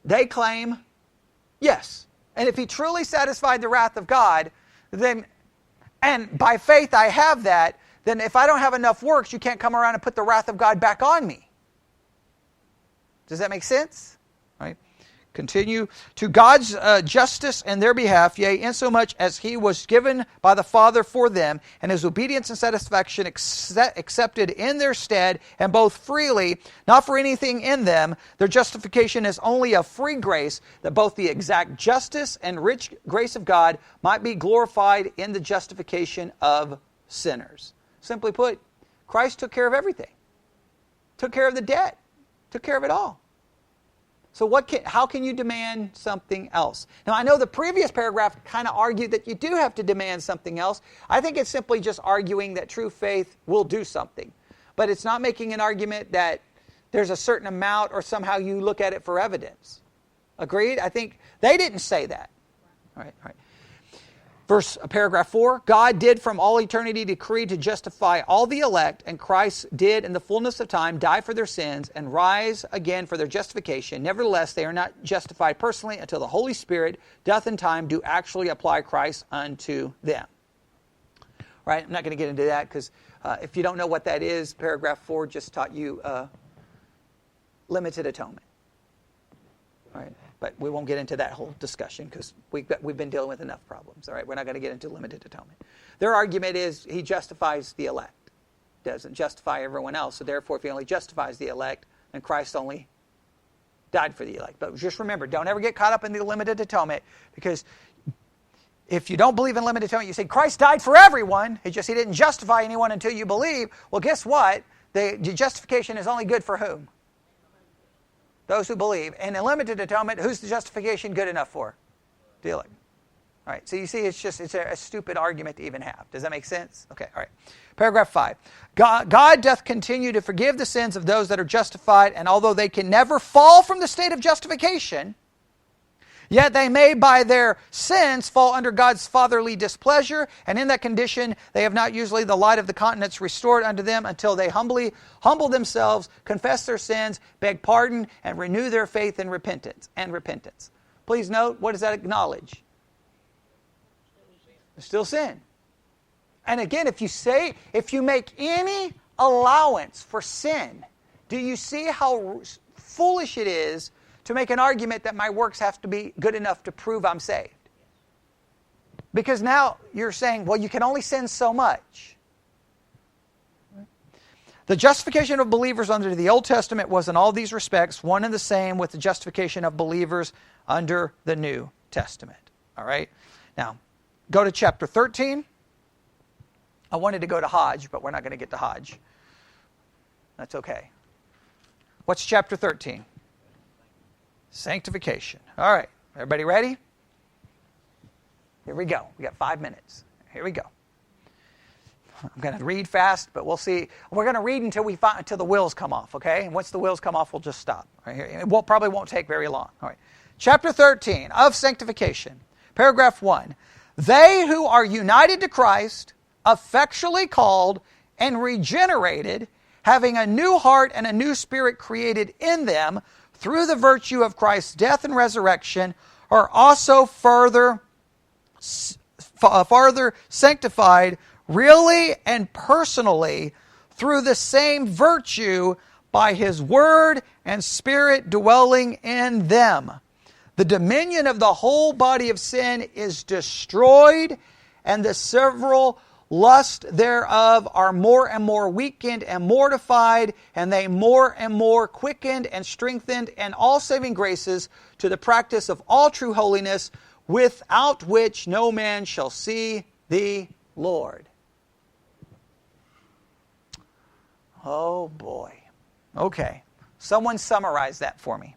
They claim, yes. And if he truly satisfied the wrath of God, then, and by faith I have that, then if I don't have enough works, you can't come around and put the wrath of God back on me. Does that make sense? Right? Continue. To God's justice in their behalf, yea, insomuch as he was given by the Father for them, and his obedience and satisfaction accepted in their stead, and both freely, not for anything in them. Their justification is only a free grace, that both the exact justice and rich grace of God might be glorified in the justification of sinners. Simply put, Christ took care of everything. Took care of the debt. Took care of it all. So how can you demand something else? Now, I know the previous paragraph kind of argued that you do have to demand something else. I think it's simply just arguing that true faith will do something. But it's not making an argument that there's a certain amount or somehow you look at it for evidence. Agreed? I think they didn't say that. All right. Paragraph 4, God did from all eternity decree to justify all the elect, and Christ did in the fullness of time die for their sins and rise again for their justification. Nevertheless, they are not justified personally until the Holy Spirit doth in time do actually apply Christ unto them. Right? I'm not going to get into that because if you don't know what that is, paragraph 4 just taught you limited atonement. All right. But we won't get into that whole discussion because we've been dealing with enough problems. All right, we're not going to get into limited atonement. Their argument is he justifies the elect, doesn't justify everyone else. So therefore, if he only justifies the elect, then Christ only died for the elect. But just remember, don't ever get caught up in the limited atonement, because if you don't believe in limited atonement, you say Christ died for everyone. He didn't justify anyone until you believe. Well, guess what? The justification is only good for whom? Those who believe. And in limited atonement, who's the justification good enough for? The elect. All right, so you see it's a stupid argument to even have. Does that make sense? Okay, all right. Paragraph 5. God doth continue to forgive the sins of those that are justified, and although they can never fall from the state of justification, yet they may by their sins fall under God's fatherly displeasure, and in that condition they have not usually the light of the countenance restored unto them until they humble themselves, confess their sins, beg pardon, and renew their faith in repentance. Please note, what does that acknowledge? There's still sin. And again, if you make any allowance for sin, do you see how foolish it is to make an argument that my works have to be good enough to prove I'm saved? Because now you're saying, well, you can only sin so much. The justification of believers under the Old Testament was in all these respects one and the same with the justification of believers under the New Testament. All right? Now, go to chapter 13. I wanted to go to Hodge, but we're not going to get to Hodge. That's okay. What's chapter 13? Sanctification. All right. Everybody ready? Here we go. We got 5 minutes. Here we go. I'm going to read fast, but we'll see. We're going to read until the wheels come off, okay? And once the wheels come off, we'll just stop. Right here. It probably won't take very long. All right. Chapter 13 of Sanctification. Paragraph 1. They who are united to Christ, effectually called and regenerated, having a new heart and a new spirit created in them through the virtue of Christ's death and resurrection, are also further sanctified really and personally through the same virtue by His Word and Spirit dwelling in them. The dominion of the whole body of sin is destroyed, and the several lusts thereof are more and more weakened and mortified, and they more and more quickened and strengthened in all saving graces to the practice of all true holiness, without which no man shall see the Lord. Oh boy. Okay. Someone summarize that for me.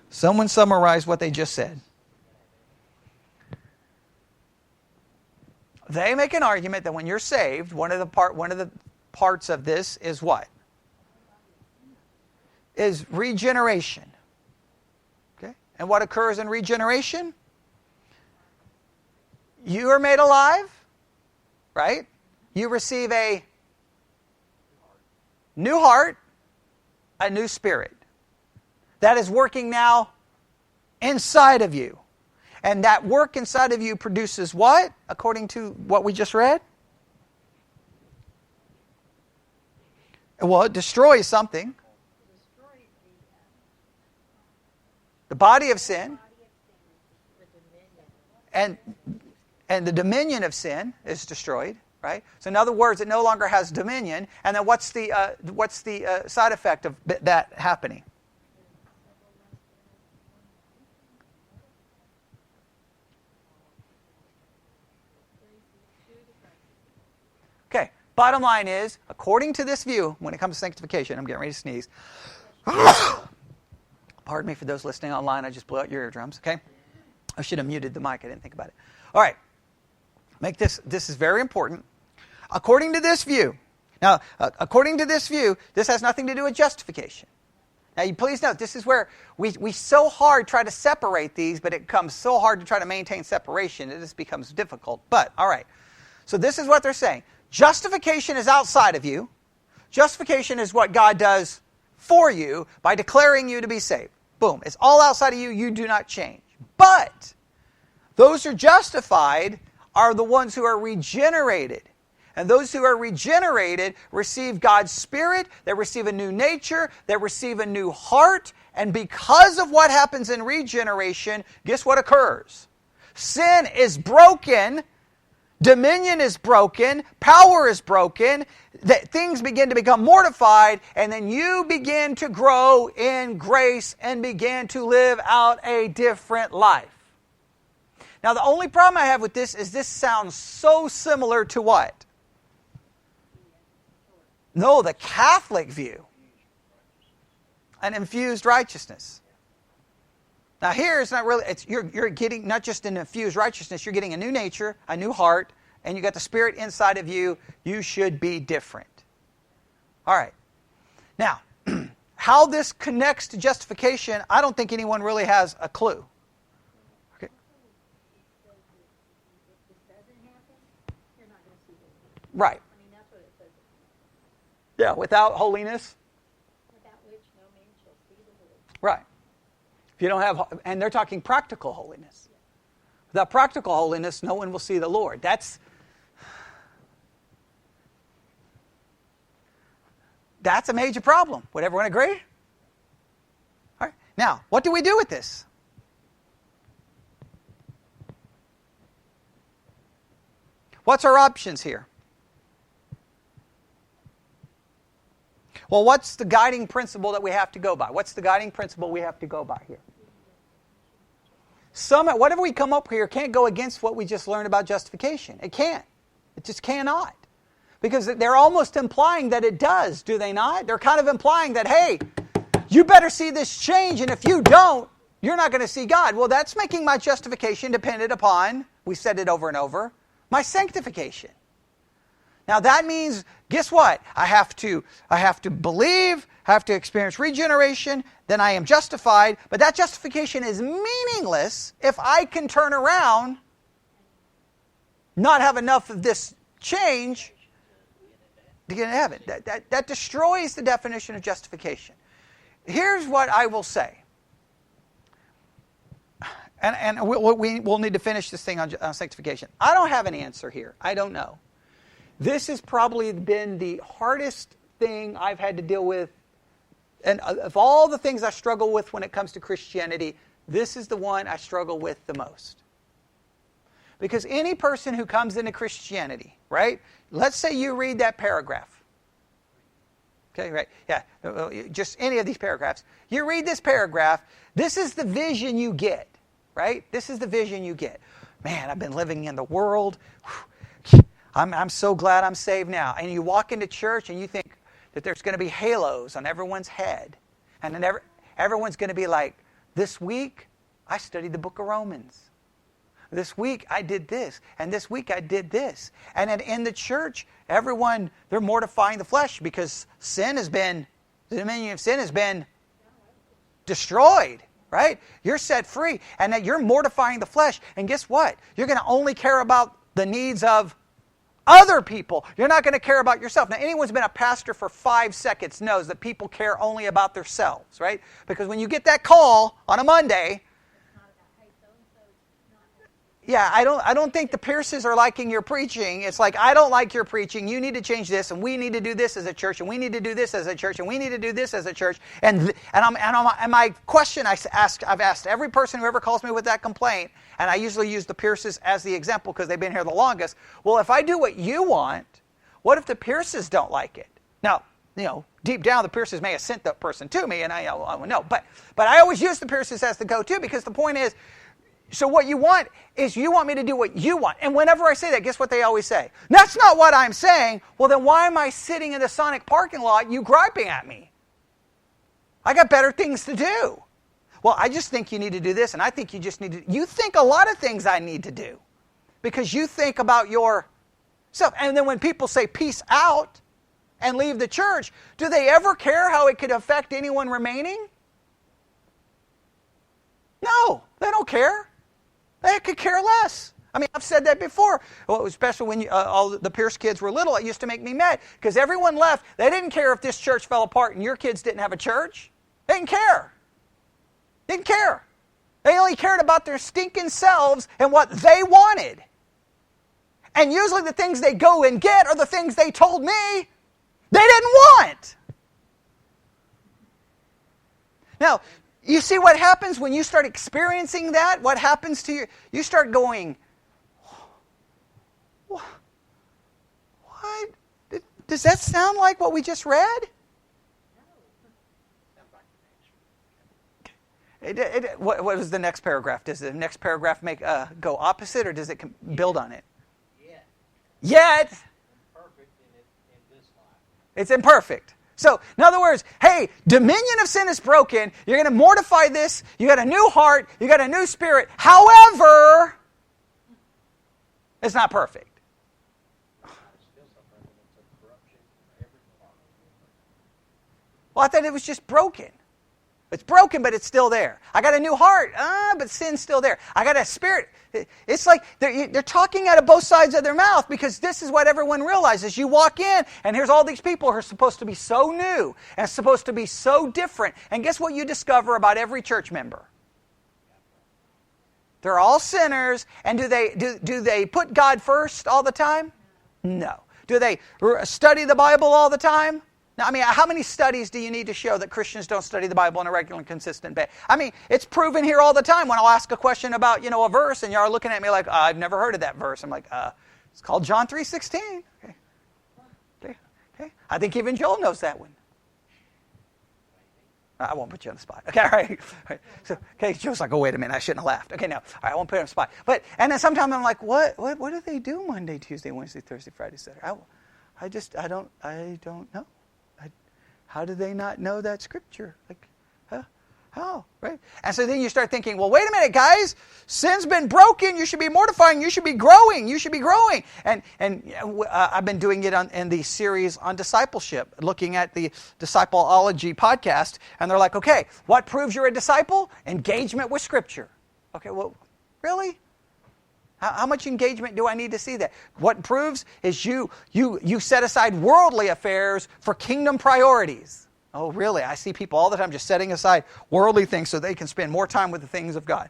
Someone summarize what they just said. They make an argument that when you're saved, one of the parts of this is what? Is regeneration. Okay? And what occurs in regeneration? You are made alive, right? You receive a new heart, a new spirit. That is working now inside of you. And that work inside of you produces what? According to what we just read? Well, it destroys something. The body of sin. And the dominion of sin is destroyed, right? So in other words, it no longer has dominion. And then what's the side effect of that happening? Okay, bottom line is, according to this view, when it comes to sanctification, I'm getting ready to sneeze. Pardon me for those listening online, I just blew out your eardrums, okay? I should have muted the mic, I didn't think about it. All right, this is very important. According to this view, now, according to this view, this has nothing to do with justification. Now, you please note, this is where we so hard try to separate these, but it becomes so hard to try to maintain separation, it just becomes difficult. But, all right, so this is what they're saying. Justification is outside of you. Justification is what God does for you by declaring you to be saved. Boom. It's all outside of you. You do not change. But those who are justified are the ones who are regenerated. And those who are regenerated receive God's Spirit. They receive a new nature. They receive a new heart. And because of what happens in regeneration, guess what occurs? Sin is broken. Dominion is broken, power is broken, that things begin to become mortified, and then you begin to grow in grace and begin to live out a different life. Now, the only problem I have with this is this sounds so similar to what? No, the Catholic view. An infused righteousness. Now here, it's not really, you're getting not just an infused righteousness, you're getting a new nature, a new heart, and you got the Spirit inside of you. You should be different. All right. Now, how this connects to justification, I don't think anyone really has a clue. Okay. Right. Yeah, without holiness. Without which no man shall see the Lord. Right. If you don't have, and they're talking practical holiness. Without practical holiness, no one will see the Lord. That's a major problem. Would everyone agree? All right. Now, what do we do with this? What's our options here? Well, what's the guiding principle that we have to go by? What's the guiding principle we have to go by here? Whatever we come up here can't go against what we just learned about justification. It can't. It just cannot. Because they're almost implying that it does, do they not? They're kind of implying that, hey, you better see this change, and if you don't, you're not going to see God. Well, that's making my justification dependent upon, we said it over and over, my sanctification. Now that means, guess what? I have to believe, I have to experience regeneration, then I am justified. But that justification is meaningless if I can turn around, not have enough of this change to get into heaven. That destroys the definition of justification. Here's what I will say. And we'll need to finish this thing on sanctification. I don't have an answer here. I don't know. This has probably been the hardest thing I've had to deal with. And of all the things I struggle with when it comes to Christianity, this is the one I struggle with the most. Because any person who comes into Christianity, right? Let's say you read that paragraph. Okay, right? Yeah, just any of these paragraphs. You read this paragraph, this is the vision you get, right? This is the vision you get. Man, I've been living in the world. I'm so glad I'm saved now. And you walk into church and you think, that there's going to be halos on everyone's head. And then everyone's going to be like, this week, I studied the book of Romans. This week, I did this. And this week, I did this. And then in the church, everyone, they're mortifying the flesh because the dominion of sin has been destroyed. Right? You're set free. And that you're mortifying the flesh. And guess what? You're going to only care about the needs of other people. You're not going to care about yourself. Now, anyone who's been a pastor for 5 seconds knows that people care only about themselves, right? Because when you get that call on a Monday, yeah, I don't think the Pierces are liking your preaching. It's like, I don't like your preaching. You need to change this, and we need to do this as a church, and we need to do this as a church, and we need to do this as a church. And my question I've asked every person who ever calls me with that complaint, and I usually use the Pierces as the example because they've been here the longest. Well, if I do what you want, what if the Pierces don't like it? Now, deep down, the Pierces may have sent that person to me, and I know. But I always use the Pierces as the go-to because the point is, so what you want is you want me to do what you want. And whenever I say that, guess what they always say? That's not what I'm saying. Well, then why am I sitting in the Sonic parking lot, you griping at me? I got better things to do. Well, I just think you need to do this, and I think you just need to... You think a lot of things I need to do because you think about yourself. And then when people say peace out and leave the church, do they ever care how it could affect anyone remaining? No, they don't care. They could care less. I mean, I've said that before. Well, especially when all the Pierce kids were little, it used to make me mad because everyone left. They didn't care if this church fell apart and your kids didn't have a church. They didn't care. Didn't care. They only cared about their stinking selves and what they wanted. And usually the things they go and get are the things they told me they didn't want. Now, you see what happens when you start experiencing that? What happens to you? You start going, what? Does that sound like what we just read? What was the next paragraph? Does the next paragraph go opposite, or does it build on it? Yet. Imperfect in this life. It's imperfect. So, in other words, hey, dominion of sin is broken. You're going to mortify this. You got a new heart. You got a new spirit. However, it's not perfect. Well, I thought it was just broken. It's broken, but it's still there. I got a new heart, but sin's still there. I got a spirit. It's like they're talking out of both sides of their mouth because this is what everyone realizes. You walk in, and here's all these people who are supposed to be so new and supposed to be so different. And guess what you discover about every church member? They're all sinners. And do they put God first all the time? No. Do they study the Bible all the time? Now, I mean, how many studies do you need to show that Christians don't study the Bible on a regular and consistent basis? I mean, it's proven here all the time when I'll ask a question about, a verse, and y'all are looking at me like, I've never heard of that verse. I'm like, it's called John 3:16. Okay. I think even Joel knows that one. I won't put you on the spot. Okay, all right. So, Joel's like, oh, wait a minute, I shouldn't have laughed. Okay, no, all right, I won't put you on the spot. And then sometimes I'm like, what do they do Monday, Tuesday, Wednesday, Thursday, Friday, Saturday? I don't know. How do they not know that scripture? Like, how? Right? And so then you start thinking, well, wait a minute, guys. Sin's been broken. You should be mortifying. You should be growing. You should be growing. And I've been doing it in the series on discipleship, looking at the Discipleology podcast. And they're like, okay, what proves you're a disciple? Engagement with Scripture. Okay, well, really? How much engagement do I need to see that? What proves is you set aside worldly affairs for kingdom priorities. Oh, really? I see people all the time just setting aside worldly things so they can spend more time with the things of God.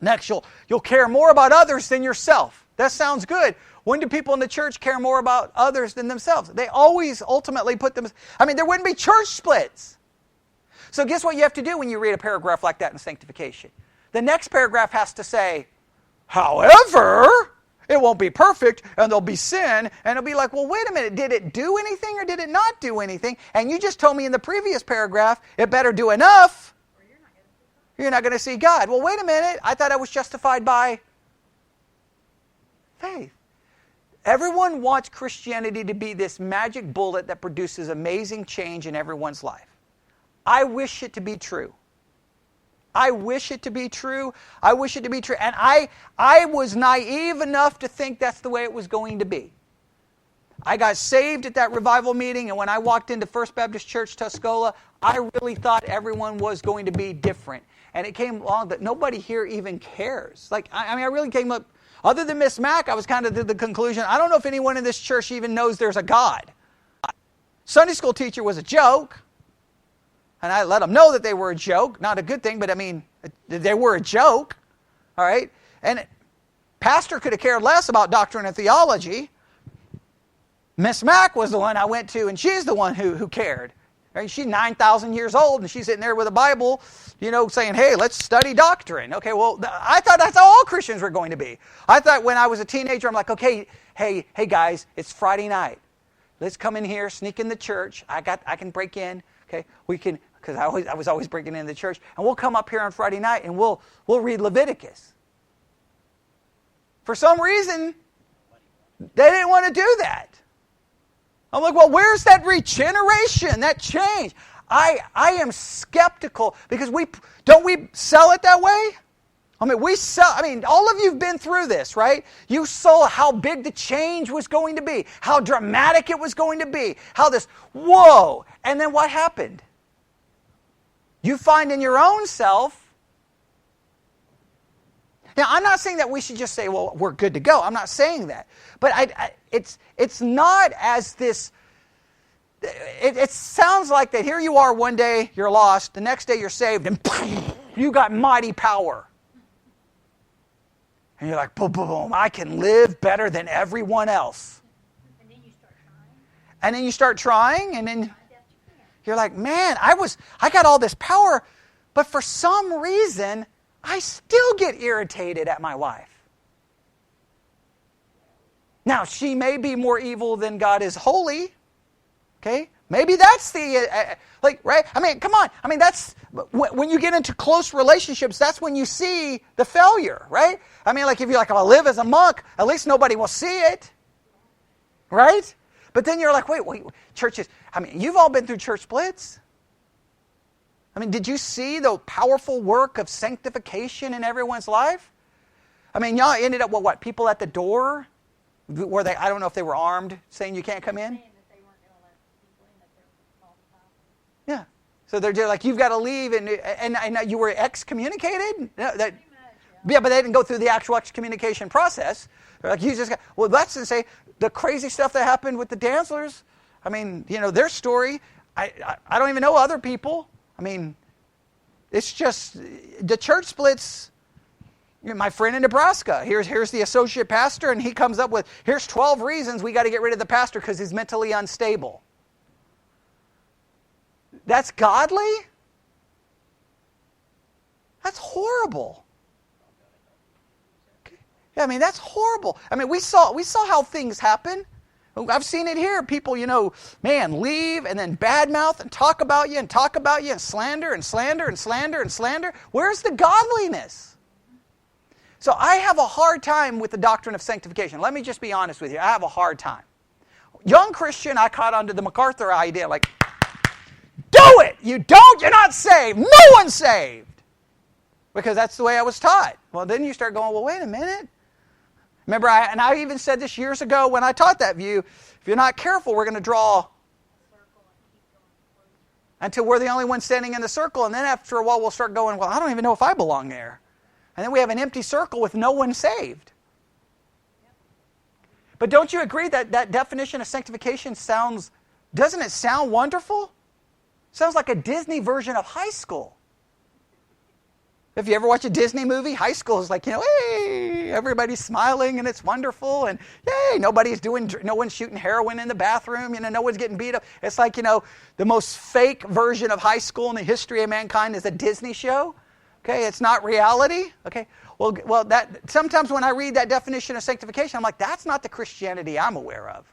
Next, you'll care more about others than yourself. That sounds good. When do people in the church care more about others than themselves? They always ultimately put them... I mean, there wouldn't be church splits. So guess what you have to do when you read a paragraph like that in sanctification? The next paragraph has to say, however, it won't be perfect, and there'll be sin, and it'll be like, well, wait a minute, did it do anything or did it not do anything? And you just told me in the previous paragraph, it better do enough, or you're not going to see God. Well, wait a minute, I thought I was justified by faith. Everyone wants Christianity to be this magic bullet that produces amazing change in everyone's life. I wish it to be true. I wish it to be true. I wish it to be true. And I was naive enough to think that's the way it was going to be. I got saved at that revival meeting, and when I walked into First Baptist Church, Tuscola, I really thought everyone was going to be different. And it came along that nobody here even cares. Like, I really came up, other than Miss Mack, I was kind of to the conclusion, I don't know if anyone in this church even knows there's a God. Sunday school teacher was a joke. And I let them know that they were a joke. Not a good thing, but I mean, they were a joke. All right? And pastor could have cared less about doctrine and theology. Miss Mack was the one I went to, and she's the one who cared. Right? She's 9,000 years old, and she's sitting there with a Bible, saying, hey, let's study doctrine. Okay, well, I thought that's how all Christians were going to be. I thought when I was a teenager, I'm like, okay, hey guys, it's Friday night. Let's come in here, sneak in the church. I can break in. Okay, we can, because I was always breaking in the church, and we'll come up here on Friday night and we'll read Leviticus. For some reason, they didn't want to do that. I'm like, well, where's that regeneration, that change? I am skeptical because don't we sell it that way? All of you've been through this, right? You saw how big the change was going to be, how dramatic it was going to be, how this, whoa. And then what happened? You find in your own self. Now, I'm not saying that we should just say, well, we're good to go. I'm not saying that. But it's not as this, it sounds like that here you are one day, you're lost, the next day you're saved, and you got mighty power. And you're like, boom, boom, boom, I can live better than everyone else. And then you start trying. And then you start trying, and then you're like, man, I got all this power, but for some reason, I still get irritated at my wife. Now, she may be more evil than God is holy. Okay? Maybe that's the, right? I mean, come on. I mean, that's, when you get into close relationships, that's when you see the failure, right? I mean, like if you're like, I'll live as a monk, at least nobody will see it. Right? But then you're like, wait, churches, you've all been through church splits. Did you see the powerful work of sanctification in everyone's life? Y'all ended up with what? People at the door? Were they, I don't know if they were armed, saying you can't come in? Yeah. So they're like, you've got to leave, and you were excommunicated? Yeah, but they didn't go through the actual excommunication process. They're like, you just got, well, that's to say, the crazy stuff that happened with the Dantzlers, their story, I don't even know other people. It's just, the church splits. My friend in Nebraska, here's the associate pastor, and he comes up with, here's 12 reasons we got to get rid of the pastor because he's mentally unstable. That's godly? That's horrible. Yeah, that's horrible. We saw how things happen. I've seen it here. People, leave and then badmouth and talk about you and slander and slander and slander and slander. Where's the godliness? So I have a hard time with the doctrine of sanctification. Let me just be honest with you. I have a hard time. Young Christian, I caught onto the MacArthur idea, like, do it! You don't, you're not saved. No one's saved. Because that's the way I was taught. Well, then you start going, well, wait a minute. Remember, I even said this years ago when I taught that view, if you're not careful, we're going to draw until we're the only one standing in the circle, and then after a while we'll start going, well, I don't even know if I belong there. And then we have an empty circle with no one saved. But don't you agree that definition of sanctification doesn't it sound wonderful? Sounds like a Disney version of high school. If you ever watch a Disney movie, high school is like, hey, everybody's smiling and it's wonderful, and yay, no one's shooting heroin in the bathroom, no one's getting beat up. It's like, the most fake version of high school in the history of mankind is a Disney show. Okay, it's not reality. Okay, well, that sometimes when I read that definition of sanctification, I'm like, that's not the Christianity I'm aware of.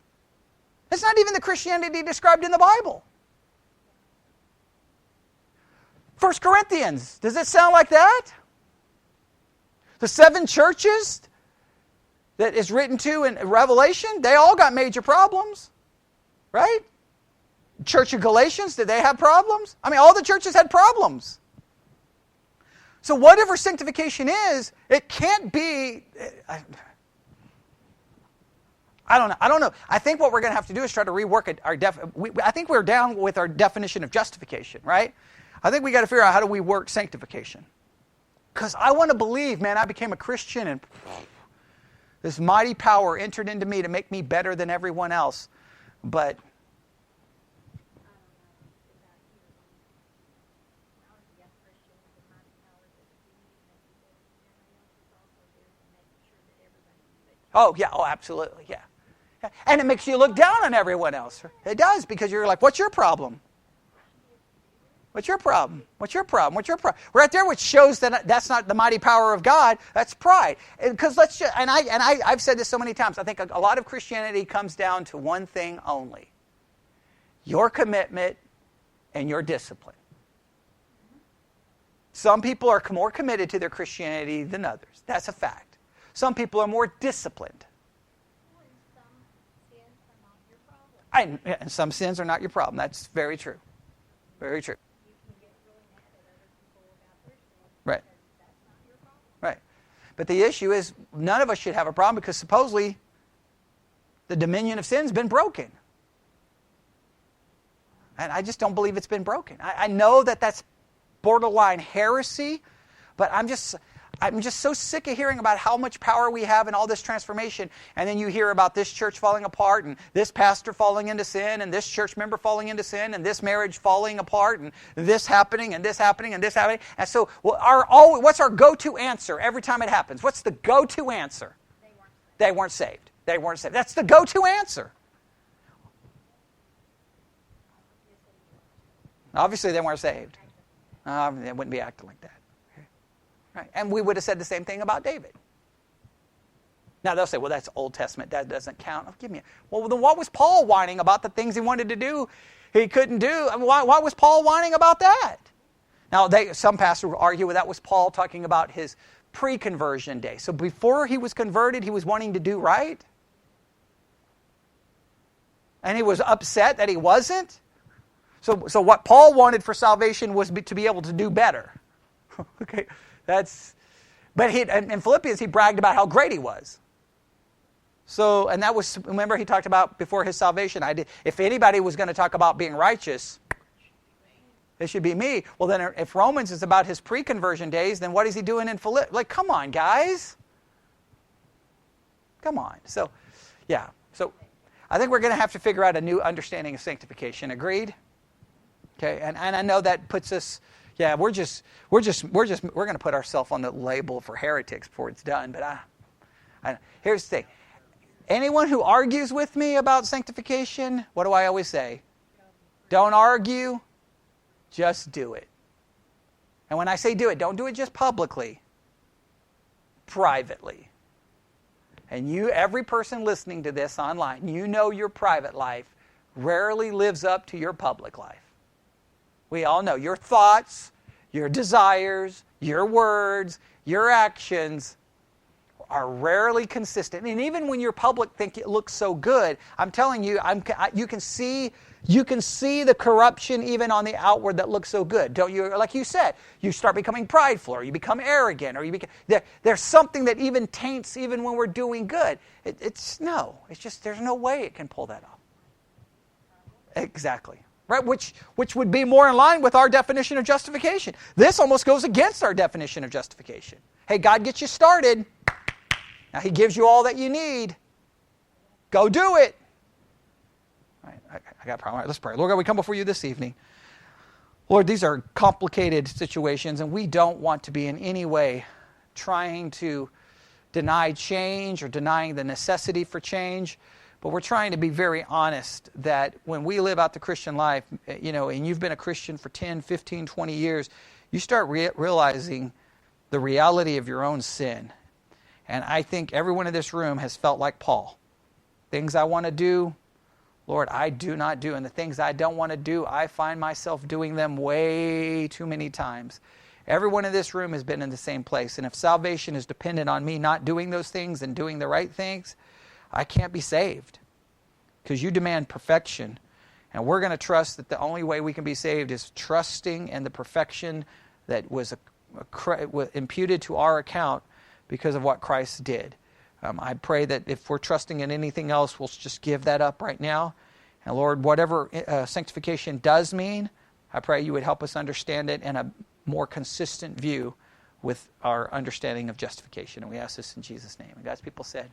It's not even the Christianity described in the Bible. 1 Corinthians, does it sound like that? The 7 churches, that is written to in Revelation, they all got major problems. Right? Church of Galatians, did they have problems? I mean, all the churches had problems. So whatever sanctification is, it can't be... I don't know. I think what we're going to have to do is try to rework it. I think we're down with our definition of justification, right? I think we got to figure out how do we work sanctification. Because I want to believe, man, I became a Christian and this mighty power entered into me to make me better than everyone else. But oh, yeah. Oh, absolutely. Yeah. And it makes you look down on everyone else. It does, because you're like, what's your problem? What's your problem? What's your problem? What's your problem? Right there, which shows that that's not the mighty power of God. That's pride. Because I've said this so many times. I think a lot of Christianity comes down to one thing only: your commitment and your discipline. Some people are more committed to their Christianity than others. That's a fact. Some people are more disciplined. And some sins are not your problem. That's very true. Very true. Right. Right. But the issue is, none of us should have a problem, because supposedly the dominion of sin has been broken. And I just don't believe it's been broken. I know that that's borderline heresy, but I'm just so sick of hearing about how much power we have and all this transformation, and then you hear about this church falling apart, and this pastor falling into sin, and this church member falling into sin, and this marriage falling apart, and this happening, and this happening, and this happening. And so what's our go-to answer every time it happens? What's the go-to answer? They weren't saved. They weren't saved. That's the go-to answer. Obviously, they weren't saved. They wouldn't be acting like that. Right. And we would have said the same thing about David. Now they'll say, well, that's Old Testament. That doesn't count. Well, then what was Paul whining about the things he wanted to do he couldn't do? I mean, why was Paul whining about that? Now, some pastors will argue that was Paul talking about his pre-conversion day. So before he was converted, he was wanting to do right? And he was upset that he wasn't? So what Paul wanted for salvation was to be able to do better. Okay. But in Philippians, he bragged about how great he was. So, and that was, remember he talked about before his salvation, if anybody was going to talk about being righteous, it should be me. Well, then if Romans is about his pre-conversion days, then what is he doing in Philippians? Like, come on, guys. Come on. So, yeah. So, I think we're going to have to figure out a new understanding of sanctification. Agreed? Okay. And I know that puts us... Yeah, we're going to put ourselves on the label for heretics before it's done. But here's the thing: anyone who argues with me about sanctification, what do I always say? Don't argue, just do it. And when I say do it, don't do it just publicly, privately. And every person listening to this online, you know your private life rarely lives up to your public life. We all know your thoughts, your desires, your words, your actions are rarely consistent. And even when your public think it looks so good, I'm telling you, you can see the corruption even on the outward that looks so good. Don't you? Like you said, you start becoming prideful, or you become arrogant, or there's something that even taints even when we're doing good. It's just there's no way it can pull that off. Exactly. Right, which would be more in line with our definition of justification. This almost goes against our definition of justification. Hey, God gets you started. Now He gives you all that you need. Go do it. All right, I got a problem. All right, let's pray. Lord God, we come before you this evening. Lord, these are complicated situations, and we don't want to be in any way trying to deny change or denying the necessity for change. But we're trying to be very honest that when we live out the Christian life, and you've been a Christian for 10, 15, 20 years, you start realizing the reality of your own sin. And I think everyone in this room has felt like Paul. Things I want to do, Lord, I do not do. And the things I don't want to do, I find myself doing them way too many times. Everyone in this room has been in the same place. And if salvation is dependent on me not doing those things and doing the right things, I can't be saved. Because you demand perfection. And we're going to trust that the only way we can be saved is trusting in the perfection that was imputed to our account because of what Christ did. I pray that if we're trusting in anything else, we'll just give that up right now. And Lord, whatever sanctification does mean, I pray you would help us understand it in a more consistent view with our understanding of justification. And we ask this in Jesus' name. And God's people said,